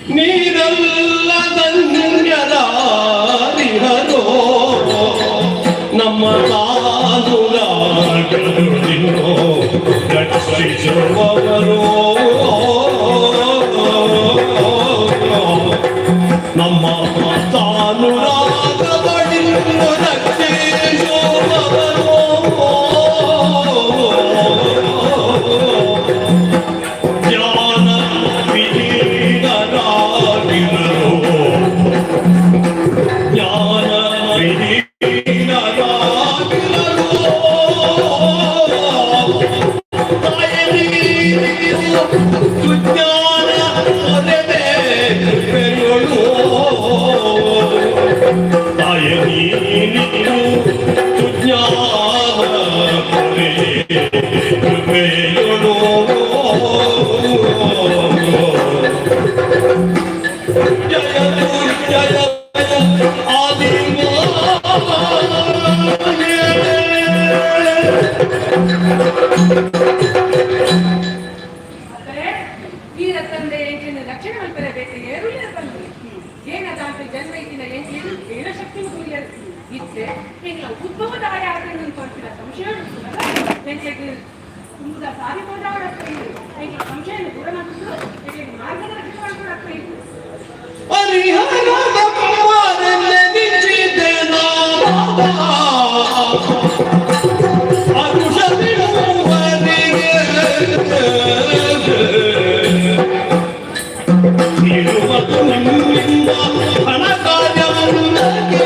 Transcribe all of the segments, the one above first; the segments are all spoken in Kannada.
ನೀರೆಲ್ಲ ಧನ್ಯರಾರಿಹರೋ ನಮ್ಮ ಕಾದುರಾಗಲು ರಕ್ಷಿಸುವವರು ನಮ್ಮ ತಾನುರಾಗಬಡಿನ್ನು ರಕ್ಷಿಸುವವರು ಜ್ಞಾನ ವಿಹೀನರಾಗಿರಲು ಜ್ಞಾನ ವಿಹೀನರಾಗಿರಲು ಸುಜ್ಞಾನ ಹೊರದೆ ಕೃಪೆಗಳು ತಾಯ ನೀನು ಸುಜ್ಞಾನ ಹೊರೆ ಕೃಪೆಗಳು ಜಯ ಜಯ ವೀರ ತಂದೆ ಎಂಚಿನ ಲಕ್ಷಣ ಮಲ್ಪರಬೇಕು ಏರುಳಿನ ತಂದೆ ಏನದಾಂತ ಜನ್ಮ ಇತ್ತಿನ ಎಂಚಿನ ಏನ ಶಕ್ತಿ ಮುಗಿಯರು ಇತ್ತೆ ಎಂಗಳ ಉದ್ಭವದಾಯ ಆತನ್ನು ಕೊಡ್ತಿರ ಸಂಶಯ ಎಂಚಿಗೆ ತುಂಬದ ಸಾರಿ ಹೋದಾಡಕ್ಕೆ ಎಂಗಳ ಸಂಶಯವನ್ನು ದೂರ ಮಾಡಿದ್ದು ಎಂಚಿಗೆ ಮಾರ್ಗದರ್ಶನ ಮಾಡ್ಕೊಡಕ್ಕೆ ಹರಿಹರದ ಕುಮಾರನೆ ನಿಂಚಿದ್ದೇನ ಅರುಷ ಬಿಡುವರಿಗೆ ಇರುವುದು ನಿಮ್ಮಿಂದ ಹಣ ಕಾರ್ಯವನ್ನಗೆ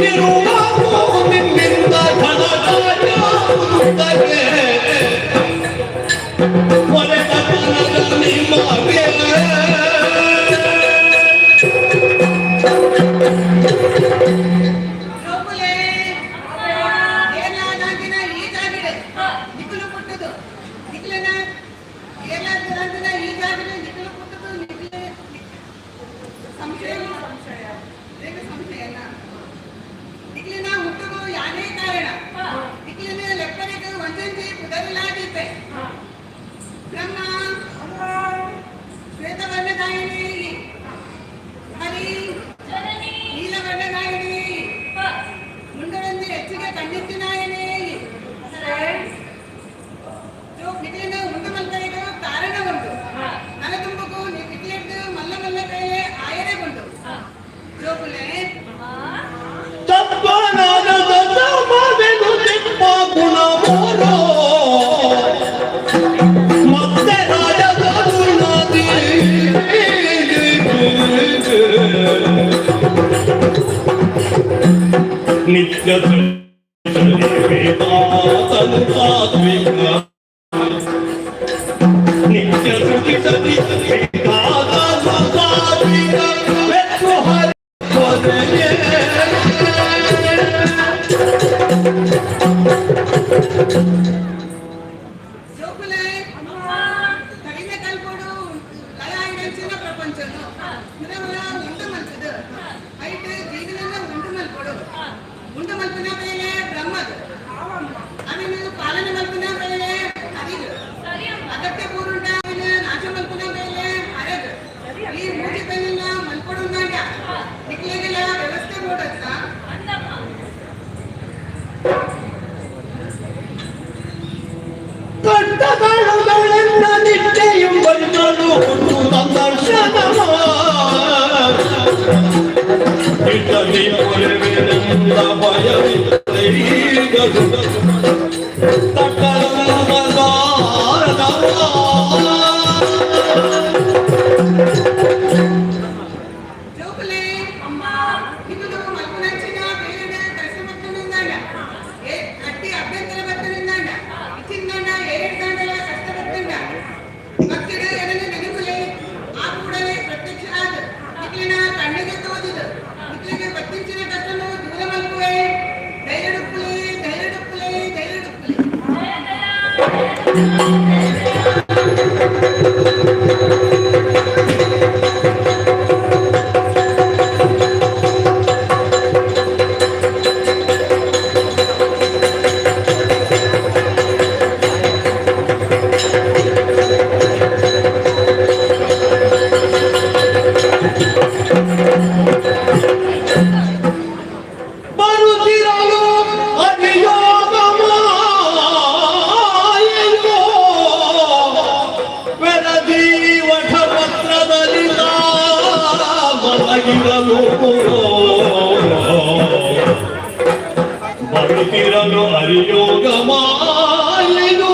ಇರುವುದು ನಿಮ್ಮಿಂದ ಹಣ ಕಾರ್ಯವನ್ನಗೆ ಒಲೆದ ಕನಕ ನಿಮಗೆ ನಿತ್ಯ ವೇದಾತನು ತಾತ್ವಿಕ ನಿತ್ಯ ಸುಖಿಸತಿ ವೇದಾತನು ತಾತ್ವಿಕ ವೆತ್ತು ಹರಿಯ ಕಟ್ಟಗಳುಗಳೆನ್ನ ನಿತ್ಯೆಯಂ ಬಂದಳು ಹುಟ್ಟು ಸಂದರ್ಶನ ಇತಲಿ ಒಲವಿನಿಂದ ಭಯವಿಲ್ಲೀಗದು ಇದನ್ನು ಅರಿಯೋಗ ಮಾಯನು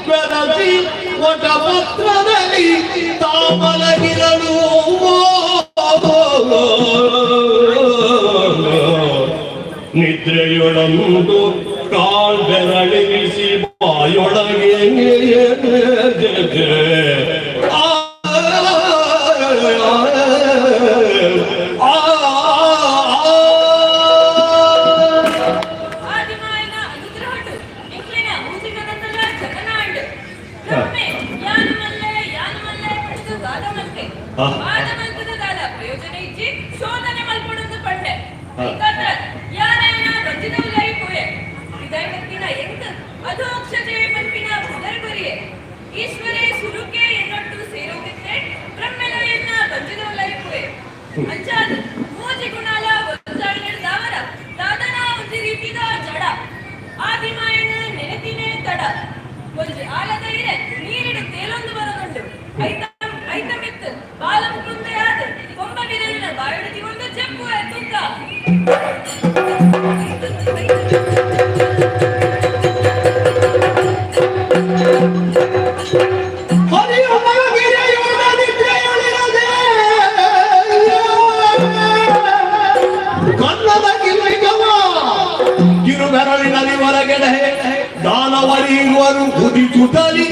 ಬೆರಸಿ ಒಟ ಪತ್ರದಲ್ಲಿ ತಾಮಲಗಿರಲು ನಿದ್ರೆಯೊಳಂದು ಕಾಲ್ಬೆರಳಿಸಿ ಬಾಯೊಳಗೆ ಪ್ರಯೋಜನ ಇಜ್ಜಿ ಶೋಧನೆ ಮಲ್ಪೊಂದು ಪಂಡೆ ಯಾರೇನ ಬಂದಿದವು ಲೈಫುವೆ ಇದಕ್ಕಿನ ಎಂತ ಅಧೋಕ್ಷತೆ ಪಂಪಿನ ಪುನರ್ಗುರಿಯೇ ಈಶ್ವರೇ ಸುರುಕೆ ಎನ್ನೊಟ್ಟು ಸೇರೋಗಿದ್ದೆ ಬ್ರಹ್ಮೆಲಯನ್ನ ಬಂದಿದವು ಲೈಫುವೆ ಅಂಚಾದ ಮೂಜಿ ಗುಣಾಲ ಒಂದಾಳಿ ನಡೆದವರ ದಾದನ ಒಂದು ರೀತಿದ ಜಡ ಆದಿಮಾಯನ ನೆನೆತಿನೇ ತಡ ಒಂದು ಆಲದ ಇರೆ ನೀರಿಡು ತೇಲೊಂದು ಬರೋದುಂಟು ಐತಮಿತ್ತು ಬಾಲಂ ಕುಂದೆಯಾದ ಕೊಂಬ ಬಿರಲಿನ ಬಾಯೊಡತಿಗೊಂಡು ಚೆಪ್ಪು ಎತ್ತುತ್ತ ಕಿರುಬೆರಳಿನಲ್ಲಿ ಹೊರಗಡೆ ದಾನವರಿಗುವರು ಕುದಿಸುತ್ತಲಿ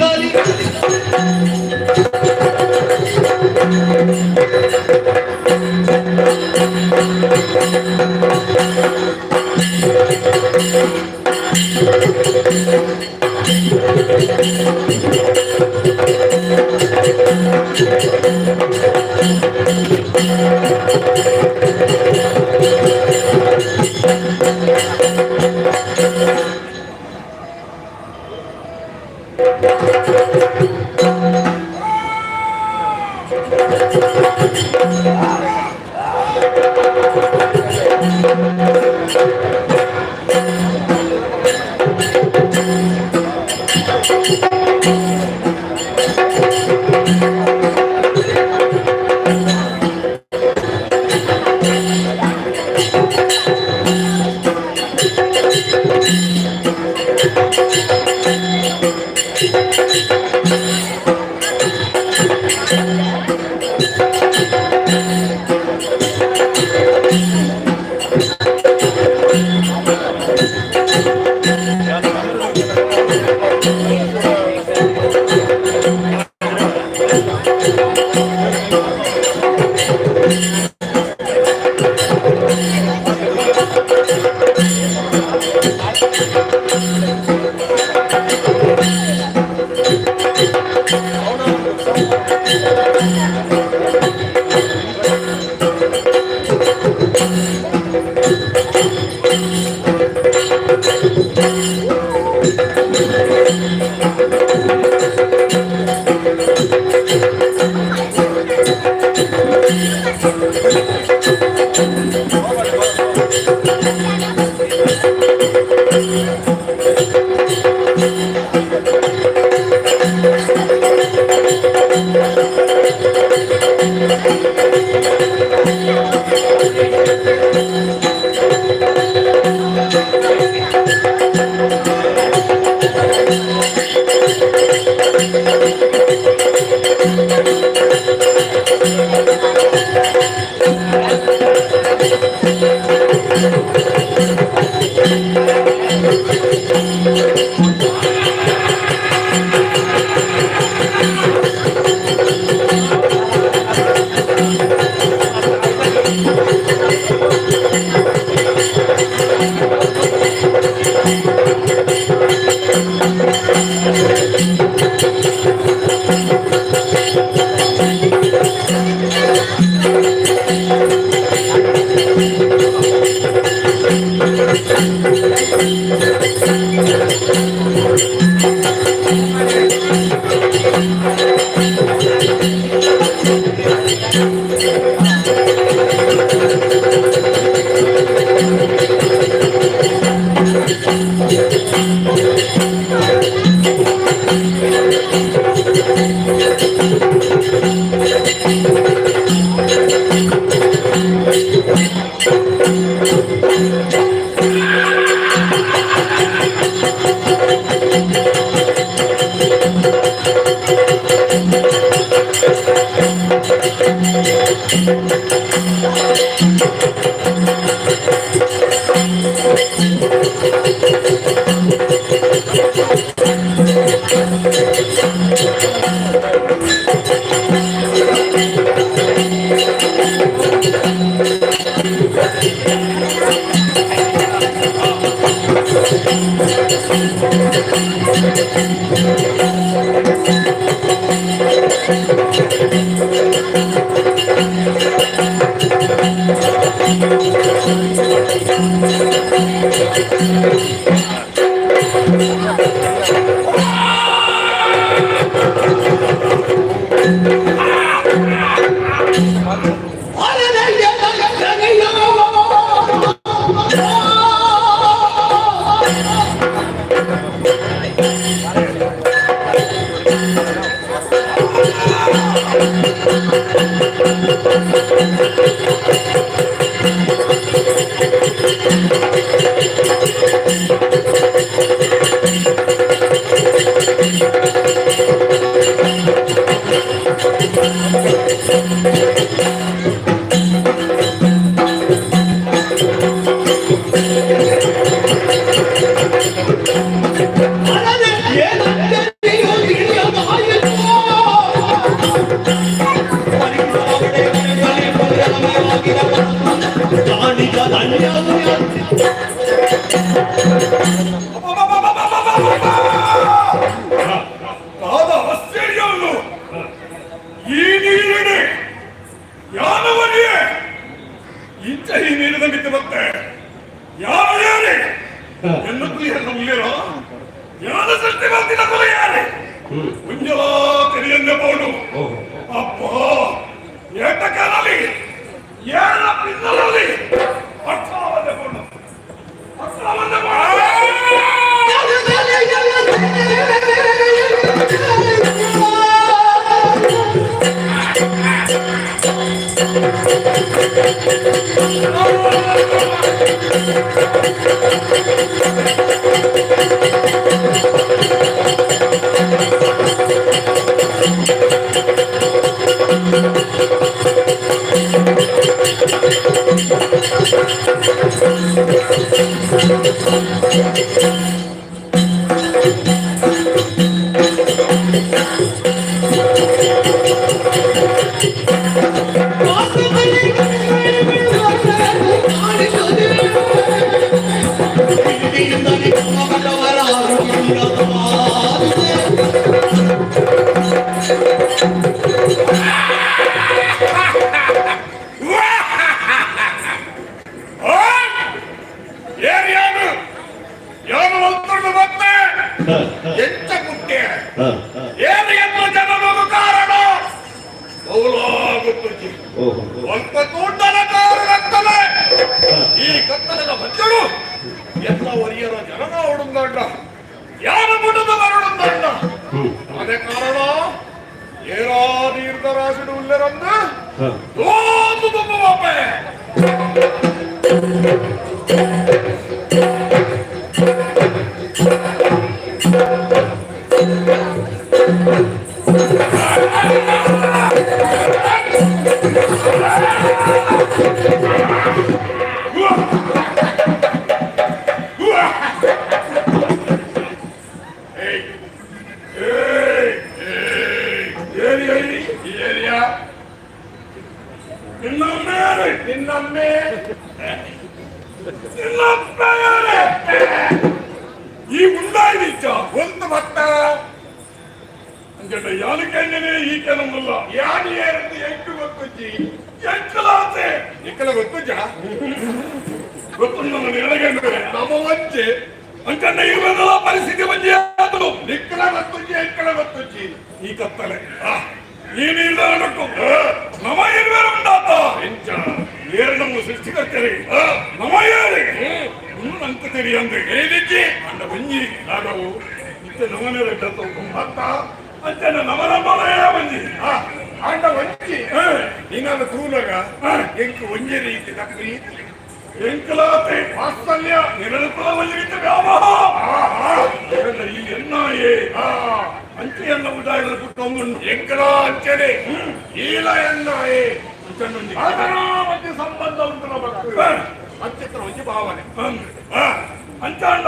ಅಂಚಾಂಡ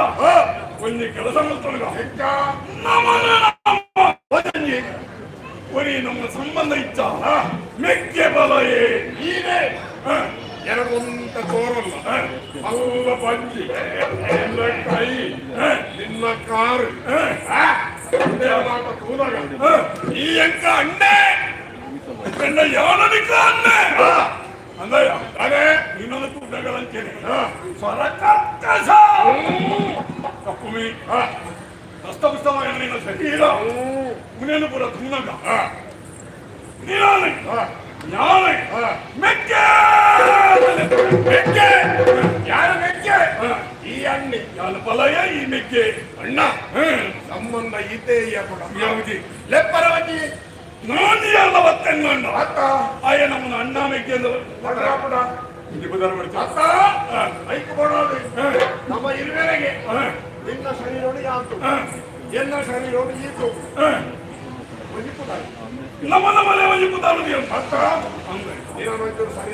ಒಂದು ಕೆಲಸ ಮಾಡ್ತಾಗ ಕೊರಿ ನಮ್ಮ ಸಂಬಂಧ ಇಚ್ಚ ಮೆಕ್ಕೆ ಬಲಯೇ ನೀನೇ ಎರಡು ಒಂದ ತೋರಲ್ಲ ಅಲ್ಲ ಬಂಜಿ ನಿನ್ನ ಕೈ ನಿನ್ನ ಕಾರು ಕೂದಾಗ ಈ ಅಂಕ ಅಣ್ಣೆ ಕಣ್ಣ ಯಾವನಿಕ ಅಣ್ಣೆ ಅಂದಯ್ಯ ಅದೇ ಇನ್ನೊಂದು ಕೂಟಗಳಂತೇನೆ ಸ್ವರ ಕರ್ಕಶ ತಪ್ಪುಮಿ ಹಸ್ತಪುಸ್ತಕ ನಿನ್ನ ಶರೀರ ಮುನೇನು ಪುರ ತುನ್ನಗ ನೀನಾನೆ ಯಾನೆ ಮೆಕ್ಕೆ ಮೆಕ್ಕೆ ಯಾರ ಮೆಕ್ಕೆ ಈ ಅಣ್ಣಿ ಯಾನ ಪಲಯ ಈ ಮೆಕ್ಕೆ ಅಣ್ಣ ಸಂಬಂಧ ಇದೆಯ ಕೂಡ ಯಾವುದು ಲೆಪ್ಪರವಾಗಿ ನಾನಿ ಅಲ್ಲ ಬತ್ತಂಗಣ್ಣ ಅತ್ತ ಆಯ ನಮ್ಮನ್ನ ಅಣ್ಣ ಮೆಕ್ಕೆ ಅಂತ ಪಡ ಇಲ್ಲಿ ಬದಲು ಮಾಡ್ತೀವಿ ಅತ್ತ ಐಕ್ ಕೊಡೋದು ನಮ್ಮ ಇರುವೆರೆಗೆ ನಿನ್ನ ಶರೀರೊಳಗೆ ಆತು ಎನ್ನ ಶರೀರೊಳಗೆ ಈತು ನಮ್ಮನ್ನ ಮನೆ ಒಂದು ಕೂತಾಡುದು ಅತ್ತ ನೀನೊಂಚೂರು ಸರಿ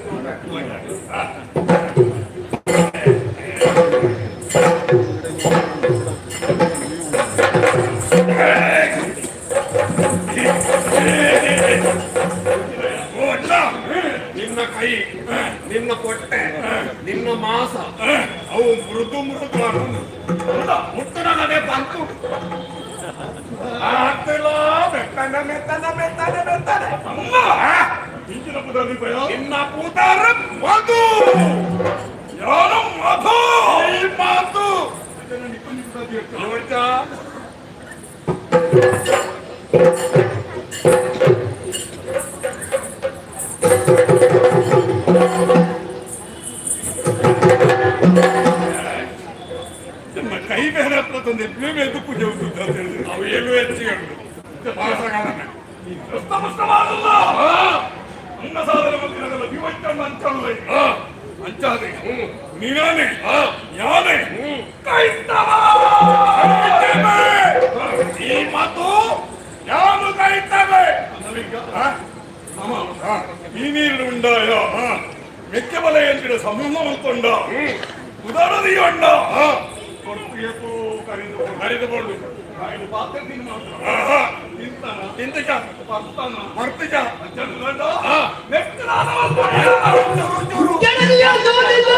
ನಿನ್ನ ಕೈ ನಿನ್ನ ಕೊಟ್ಟೆ ನಿನ್ನ ಮಾಸ ಅವು ಮೃದು ಮೃದು ಮುಟ್ಟನದೇ ಬಂತು ಆಗ್ತಿಲ್ಲ ಬೆತ್ತನೆ ಬೆತ್ತನೆ ಬೆತ್ತನೆ ಬೆತ್ತನೆ ಅಮ್ಮ ಈಗಿನ ಪುದಾರಿ ಭಯ ನಿನ್ನ ಕೂತಾರ ಮಧು ಯಾರು ಮಧು ಈ ಮಾತು ನೋಡ್ತಾ ನಮ್ಮ ಕೈ ಬೇರೆ ಹತ್ರ ತಂದೆ ಬೇರೆ ಪೂಜೆ ಹೋಗ್ತದೆ ಅಂತ ಹೇಳಿದ್ರು ಅವು ಏನು ಹೆಚ್ಚಿಗೆ ಭಾಷೆಗಳನ್ನ ಅಂಗ ಸಾಧನ ಮಂದಿರಗಳ ವಿವಚ್ಚ ಅಂಚಲ್ಲ ಅಂಚಾದೆ ನೀನಾನೆ ಯಾನೆ ಕೈತವ ಈ ಮಾತು ಯಾರು ಕರೀತವೆ ಈ ನೀರು ಉಂಡಾಯ ಮೆಕ್ಕೆ ಬಲ ಎಂದಿನ ಸಂಬಂಧ ಮಾಡ್ಕೊಂಡ ಉದಾರದಿ ಅಂಡ ಕರೆದುಕೊಂಡು ಪಾತ್ರೆ ತಿನ್ನು ಮಾತ್ರ ತಿಂತಕ ಬರ್ತಾನ ಮರ್ತಿಕ ನೆಕ್ಸ್ಟ್ ಕೆಳಗಿಯ ಜೋಡಿದ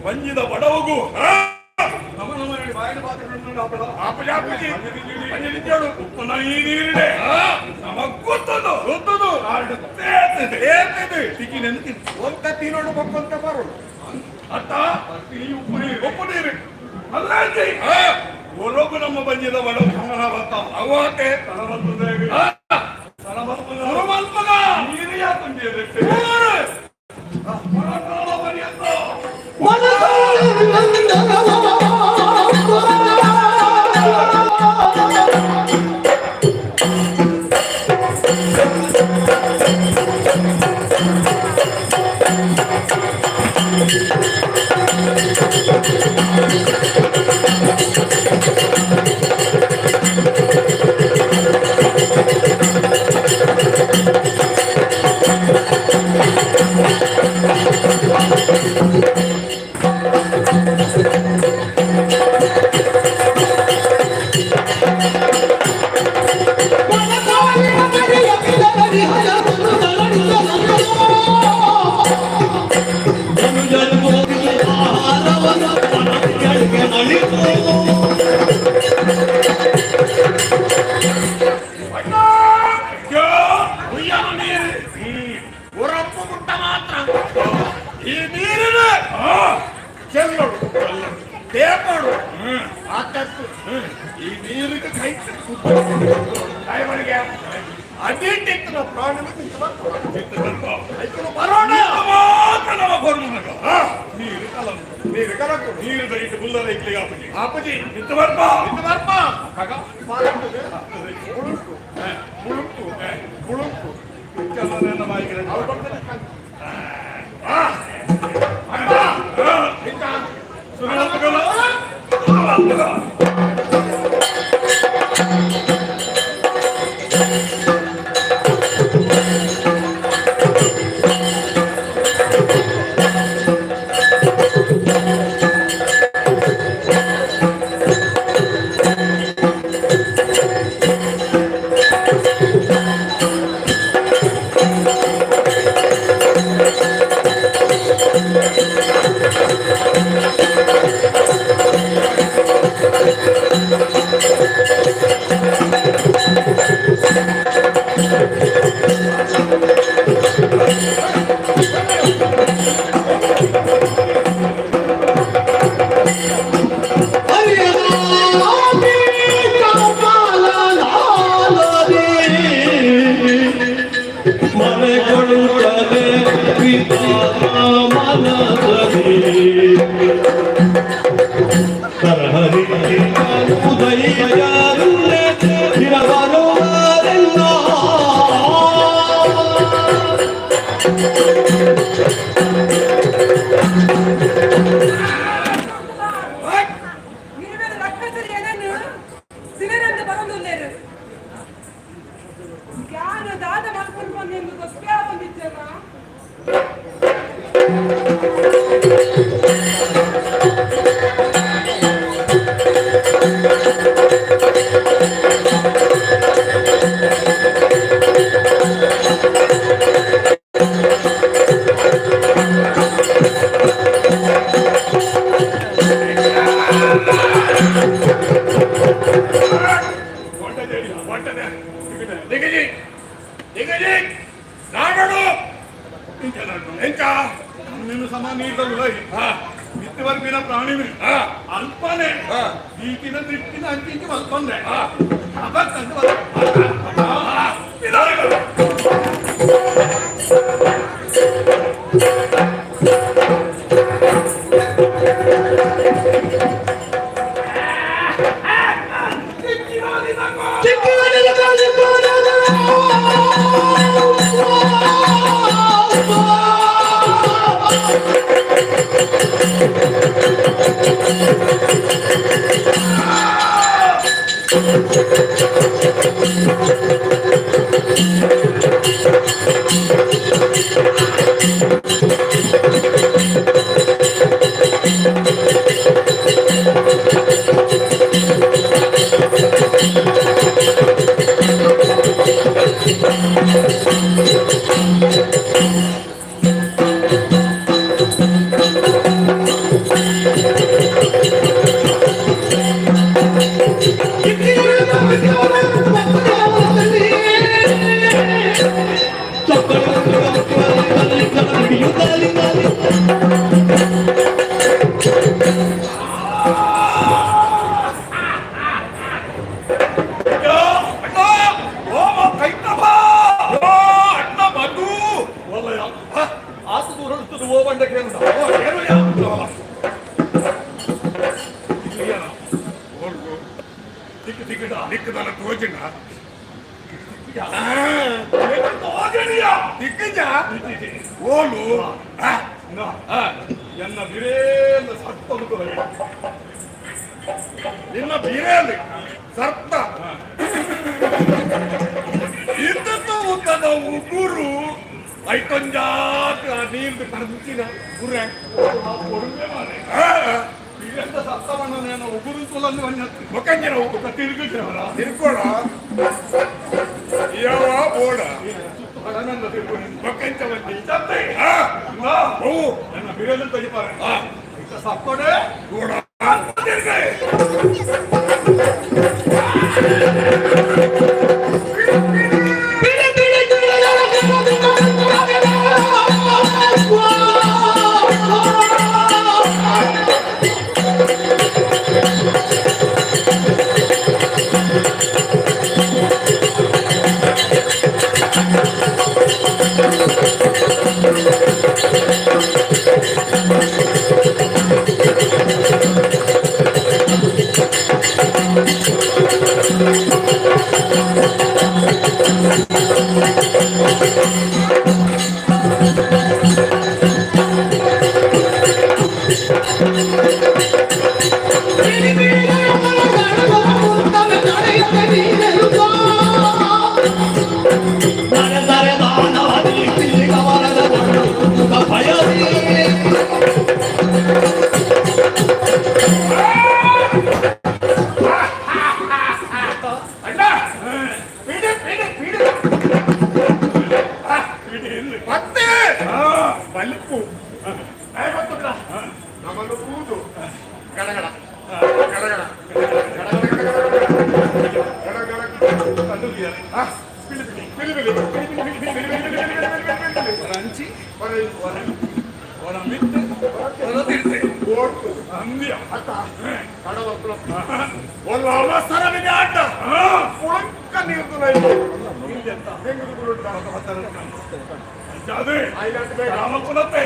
ಬಂಜಿದ ಬಡವಗೂ ಈ ನೀರಿಡೆ ನಮಗ್ ಗೊತ್ತದು ಗೊತ್ತದು ತಿಕ್ಕಿ ನೆನಪಿ ಒಂದ ತಿನ್ನೋಡು ಬಕ್ಕಂತ ಬರೋದು ಅತ್ತ ಉಪ್ಪು ನೀರು ಅಲ್ಲ ಒಳಗು ನಮ್ಮ ಬಂಜಿದ ಬಡವ ಸಮಾನ ಬರ್ತ ಅವತ್ತೆ ನೀರು ಯಾಕೆ ಉರಪ್ಪು ಗುಟ್ಟ ಮಾತ್ರ ಈ ನೀರಿನ ಚೆಲ್ಲೋಡು ತೇಪೋಡು ಆಕತ್ತು ಈ ನೀರಿಗೆ ಕೈ ಅದಿಟ್ಟಿತ್ತು ನಾವು ಪ್ರಾಣ ಬರೋಣ ನೀರು ಕಲಕು ನೀರು ದಯವಿಟ್ಟು ಬುಲ್ಲರ ಇಕ್ಲಿಗೆ ಆಪಜಿ ಆಪಜಿ ನಿಂತು ಬರ್ಪ ಮುಳುಕು ಮುಳುಕು ಮುಳುಕು ನನ್ನ ಬಾಯಿಗೆ ಅವ್ರು ಬರ್ತಾರೆ ಮನೆ ಕೊಡುತ್ತದೆ ಮನದಲ್ಲಿ ತರಹರಿ ಉದಯ ಇರಬರುವುದೆಲ್ಲ ನಿತ್ಯವರ್ಗಿನ ಪ್ರಾಣಿ ಅಲ್ಪನೆ ಈಗಿನ ದಿಕ್ಕಿನ ಅಂಕಿಗೆ ಬಂದೆ ಎನ್ನ ಬಿರೇಂದ ಸರ್ಪ ನಿನ್ನ ಬೀರೇಲಿ ಸರ್ಪ ಇದ್ದದ್ದು ಉದ್ದದ ಉಗುರು ಐಕೊಂಜಾತ ನೀರು ಕರ್ಮಿನ ಗುರ್ರೆ ಕೊಡುಗೆ ಮಾರೆ ಬೀರೇಂದ ಸತ್ತವಣ್ಣ ನಾನು ಉಗುರು ತುಲನ್ನು ಮೊಕ್ಕಂಜರ ಉಗುರು ತಿರುಗಿದ್ದೇವರ ತಿರ್ಕೋಣ ಯಾವ ಬೋಡ ಹಣನನ್ನ ತಿರ್ಕೊಂಡು ಮೊಕ್ಕಂಚವನ್ನಿ ನನ್ನ ಬಿರೇಲಿ ತೆಗಿತಾರೆ ಸಪ್ಪಡೆ ಗೋಡ ನಮ್ಮನ್ನು ಕೂದು ಗಡಗಡ వాళ్ళ అవసరమే ఆట రామకులతే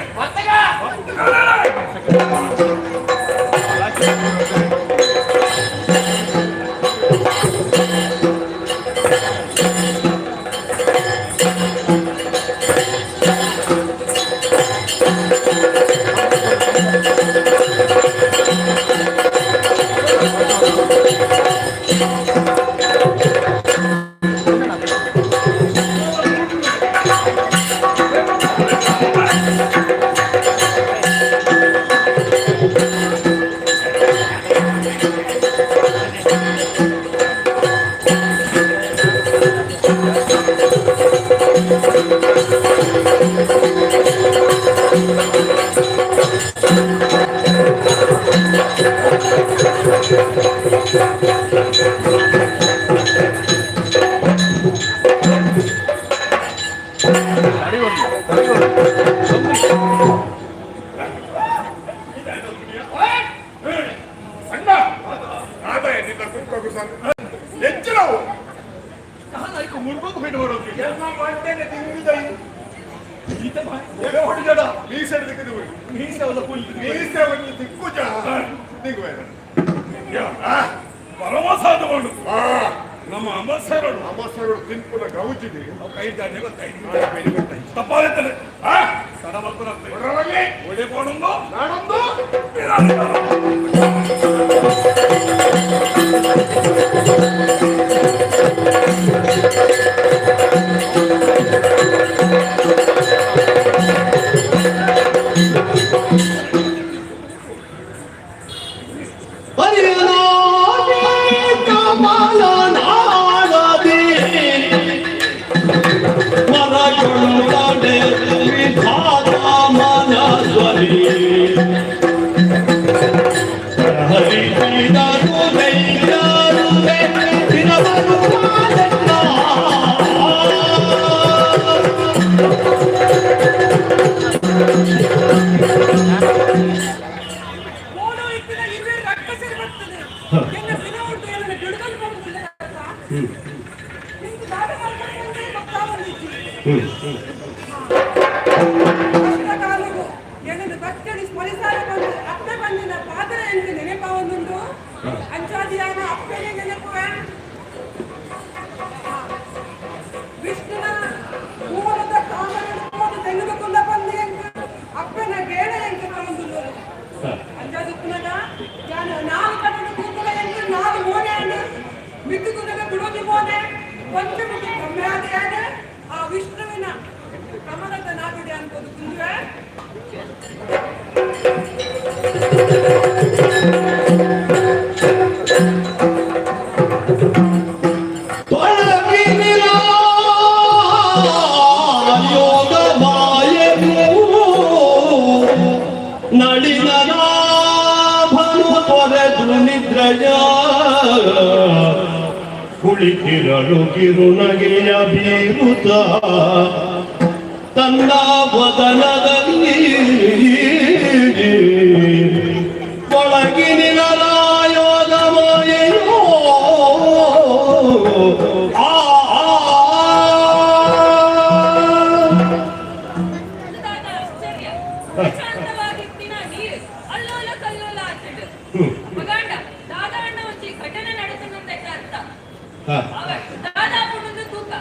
ಹೆಚ್ಚಿನವು ಮುನ್ಕೊಂಡು ಬಿಟ್ಟು ಹೊಡೋದು ಎಲ್ಲ ಮಾಡ್ತೇನೆ ತಿಂದಿದ್ದಾಯಿ ಹೊಡಿದಾಡ ಮೀಸೆ ದಿಕ್ಕಿದ್ದು ಮೀಸೆ ಅವಲ್ಲ ಫುಲ್ ಮೀಸೆ ಒಂದು ದಿಕ್ಕುಜ ದಿಗ್ಗುವೆ ಪರಮಸಾದ ಮಾಡು ನಮ್ಮ ಅಮಸರಳು ತಿನ್ಪುಲ ಗೌಜಿಗೆ ಕೈ ಜಾನೆ ಗೊತ್ತಾಯ್ತು ತಪ್ಪಾಗುತ್ತದೆ ತಡ ಬರ್ತಾರೆ ಒಡೆ போடுங்க நானொಂದು ವಿಷ್ಣುವಿನ ಕಮಲದ ನಾಡಿದೆ ಅನ್ಬೋದು ಕುಂದ್ರೆ ನಳಿನ ಕುಳಿತಿರಳು ಕಿರುನಗೆಯ ಬೀರುತ್ತ ತನ್ನ ವದನದಲ್ಲಿ ಒಳಗಿನ ರಾಯೋಗ ಮಾಯೆಯೋ ಶಾಂತವಾಗಿತ್ತಿನ ನೀರು ಅಲ್ಲೋಲ ಕಲ್ಲೋಲ ಆಚಿಡು ಮಗಾಂಡ ದಾದಾ ಅಣ್ಣ ಒಂಚಿ ಘಟನೆ ನಡೆಸುವಂತ ಅರ್ಥ ಅವರ್ ದಾದಾ ಪುಣದು ತೂಕ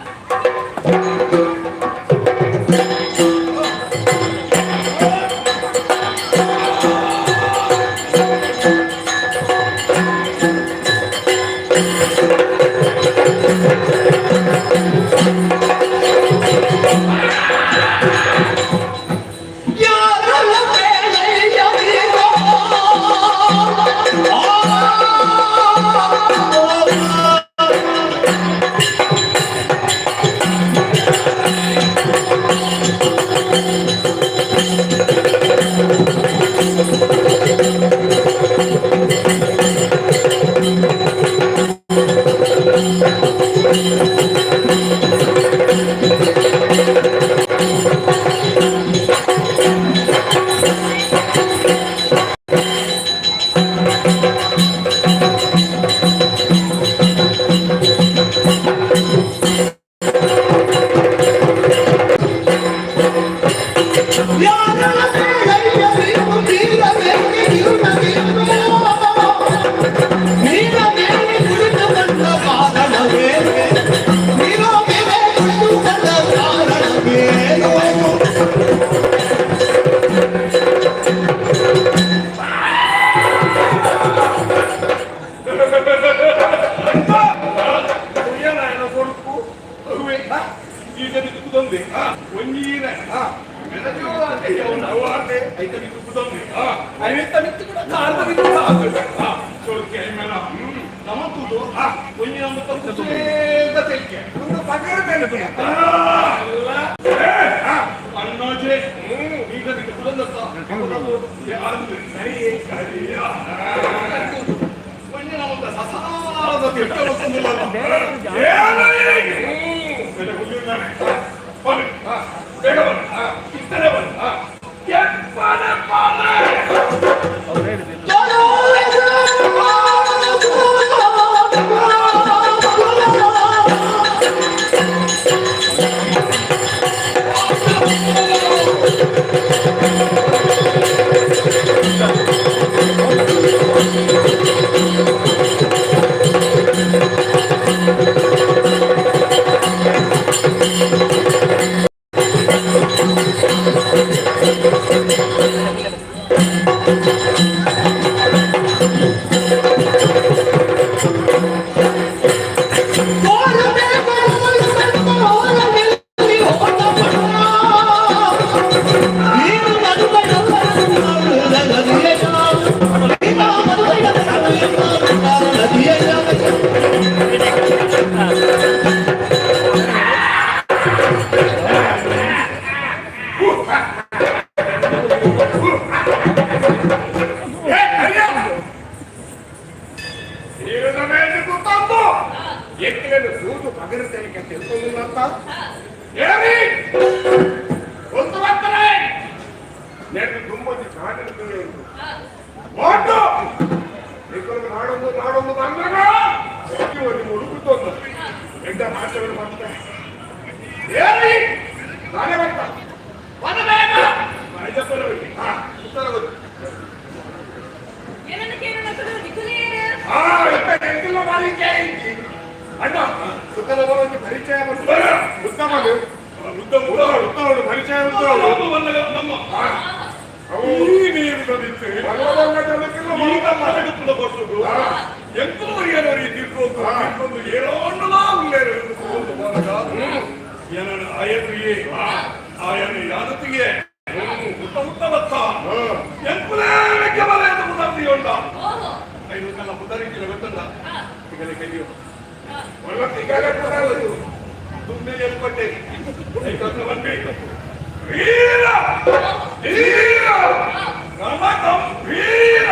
Vira!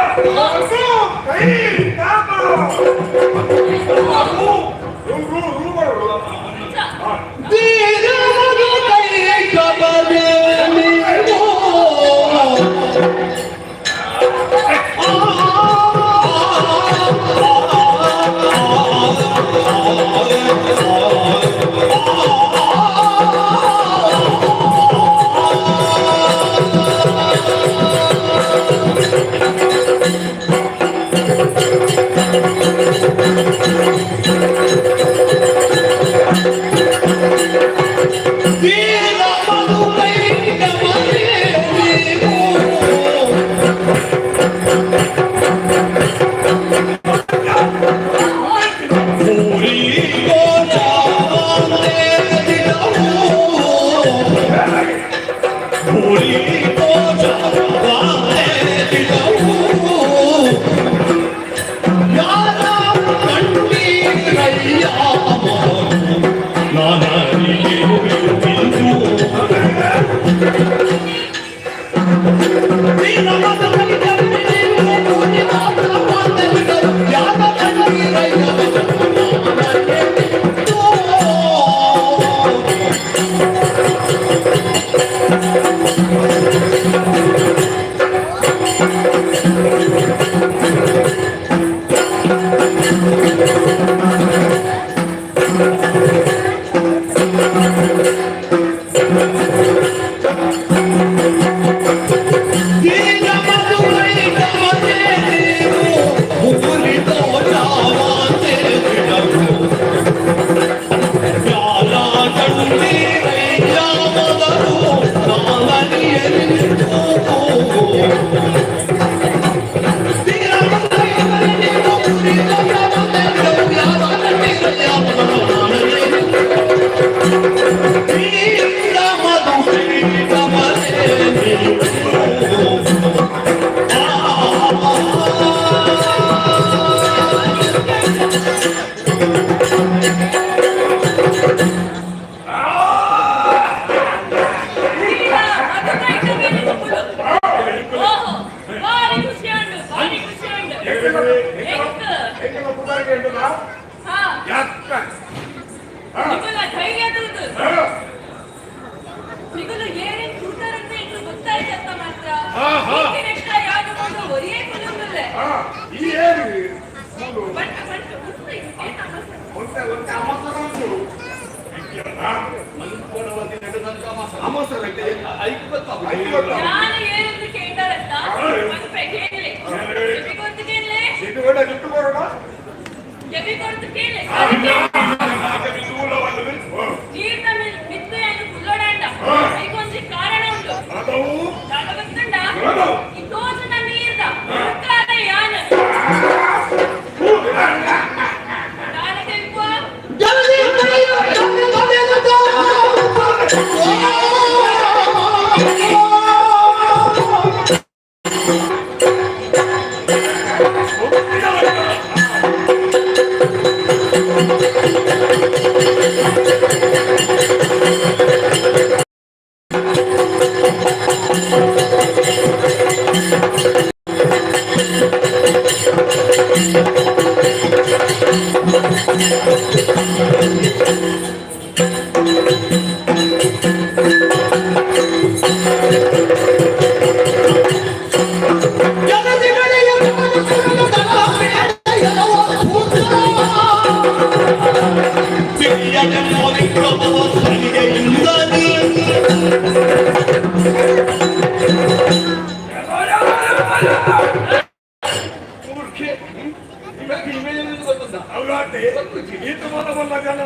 ತೀರಮದು ಕೈಗಬರೆ ನೀವು ತೀರಮದು ಕೈಗಬರೆ ನೀವು ಭೂರಿ ಗೋಜಾವಾನೆ ದಿನವು ಭೂರಿ ಗೋಜಾವಾನೆ ದಿನವು ಯಾರ ಕಣ್ಣೀರಯ್ಯ ನಾನರಿಗೆ ಬಿಂದು ತೀರಮದು ಕೈಗಬರೆ ನೀವು ಭೂರಿ ಗೋಜಾವಾನೆ ದಿನವು ಯಾರ ಕಣ್ಣೀರಯ್ಯ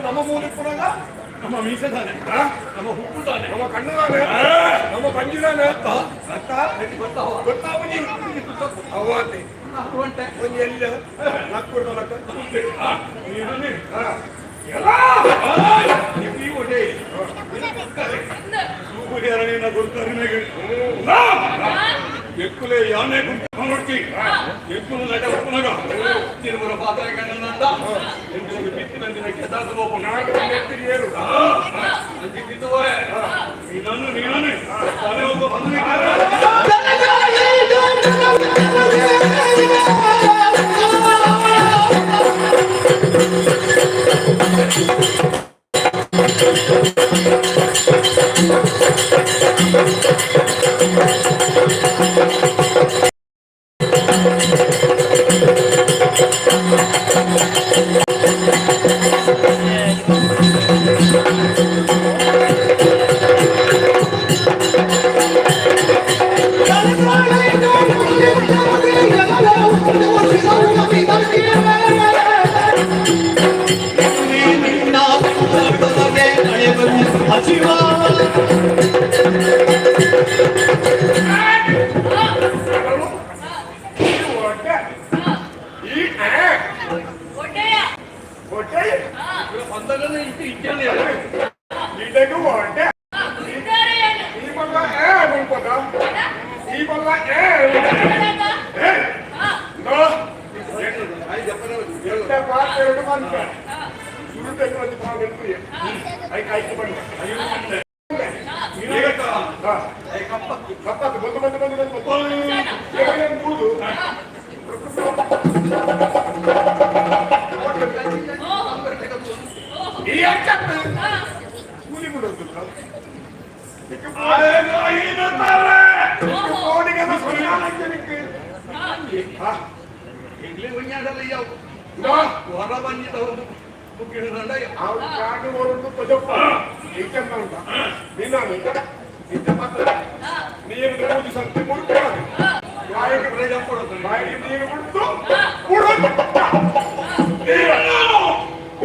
ನಮ್ಮ ಮೂಲೆ ಪುರಾಗ ನಮ್ಮ ಮೀಸದಾನೆ ನಮ್ಮ ಹುಟ್ಟುದಾನೆ ನಮ್ಮ ಕಣ್ಣದಾನೆ ನಮ್ಮ ಪಂಜಿದಾನೆ ಅತ್ತ ಗೊತ್ತಾವನಿ ಅವತ್ತೆ ಒಂದು ಎಲ್ಲ ನಾಲ್ಕು ఎక్కులే యానే గుర్తి ఎక్కులు నట ఒప్పునగా తిరుమల పాత్ర కన్నంత ఎందుకు పిత్తినందిన కెదాసు పోపు నాకు ఎత్తియేరు అంది పితువే నీనన్ను తనే ఒక బంధుని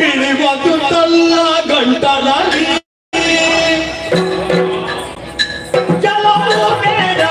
ಇಳಿವದುತ್ತಲ್ಲ ಗಂಟಲಾಗಿ ಕೆಲವು ಬೇಡ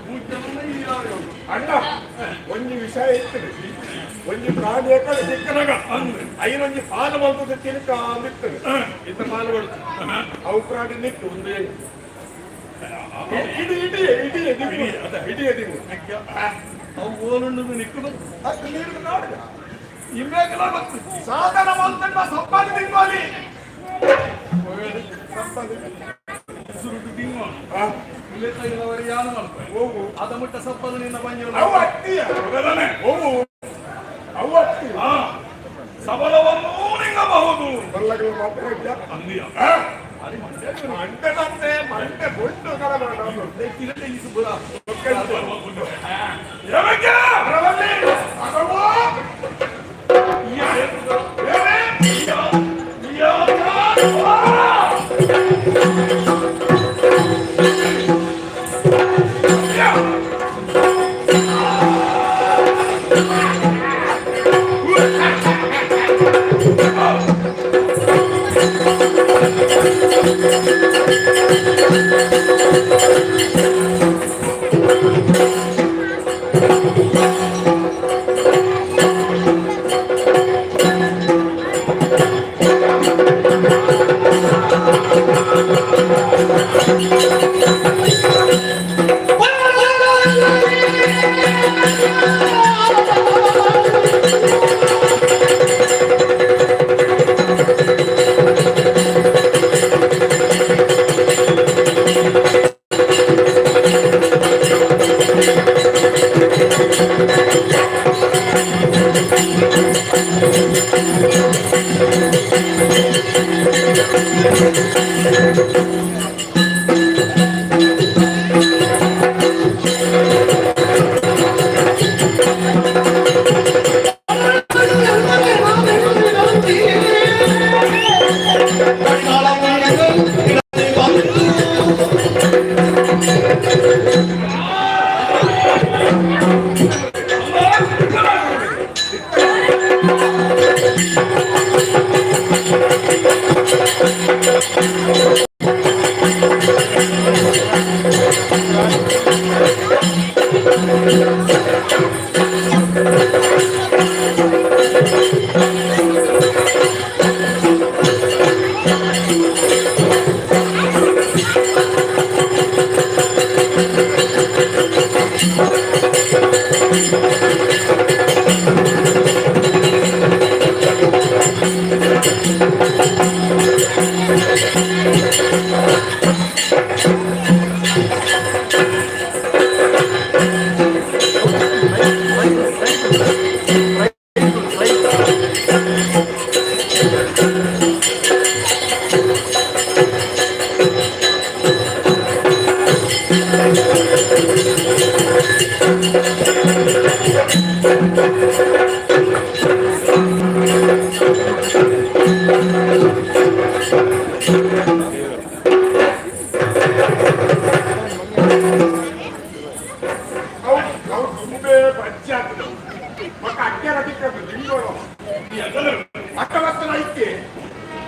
ನಿಮ್ಮ ಕೆಮ್ಮಲ್ಲಿ ಅಣ್ಣ ಒಂದು ವಿಷಯ ಇರ್ತದೆ ಒಂದು ಪ್ರಾಣಿ ಸಿಕ್ಕನಾಗ ಐನೊಂದು ಪಾಲು ಬರ್ತದೆ ತಿನ್ಕ ಬಿಡ್ತದೆ ಇಂಥ ಪಾಲುಗಳು ಅವು ಪ್ರಾಣಿ ನಿಟ್ಟು ಒಂದು ಇಡೀ ಇಡೀ ಇಡೀ ಇಡೀ ಅದ ಇಡೀ ಎದಿರು ಅವು ಓಲುಂಡು ನಿಕ್ಕಲು ಅಷ್ಟು ನೀರು ನಾಡಿದ ಇಮ್ಮೇಗೆಲ್ಲ ಬರ್ತದೆ ಸಾಧನ ಬಂತಣ್ಣ ಸಂಪಾದನೆ ತಿನ್ನುವಲ್ಲಿ ಅದ ಮುಟ್ಟ ಸಪ್ಪದು ನಿನ್ನ ಸಬಲವನ್ನು ನಿಂಗಬಹುದು ಮಂಟೆ ಮಂಟೆ ಬೊಂಡು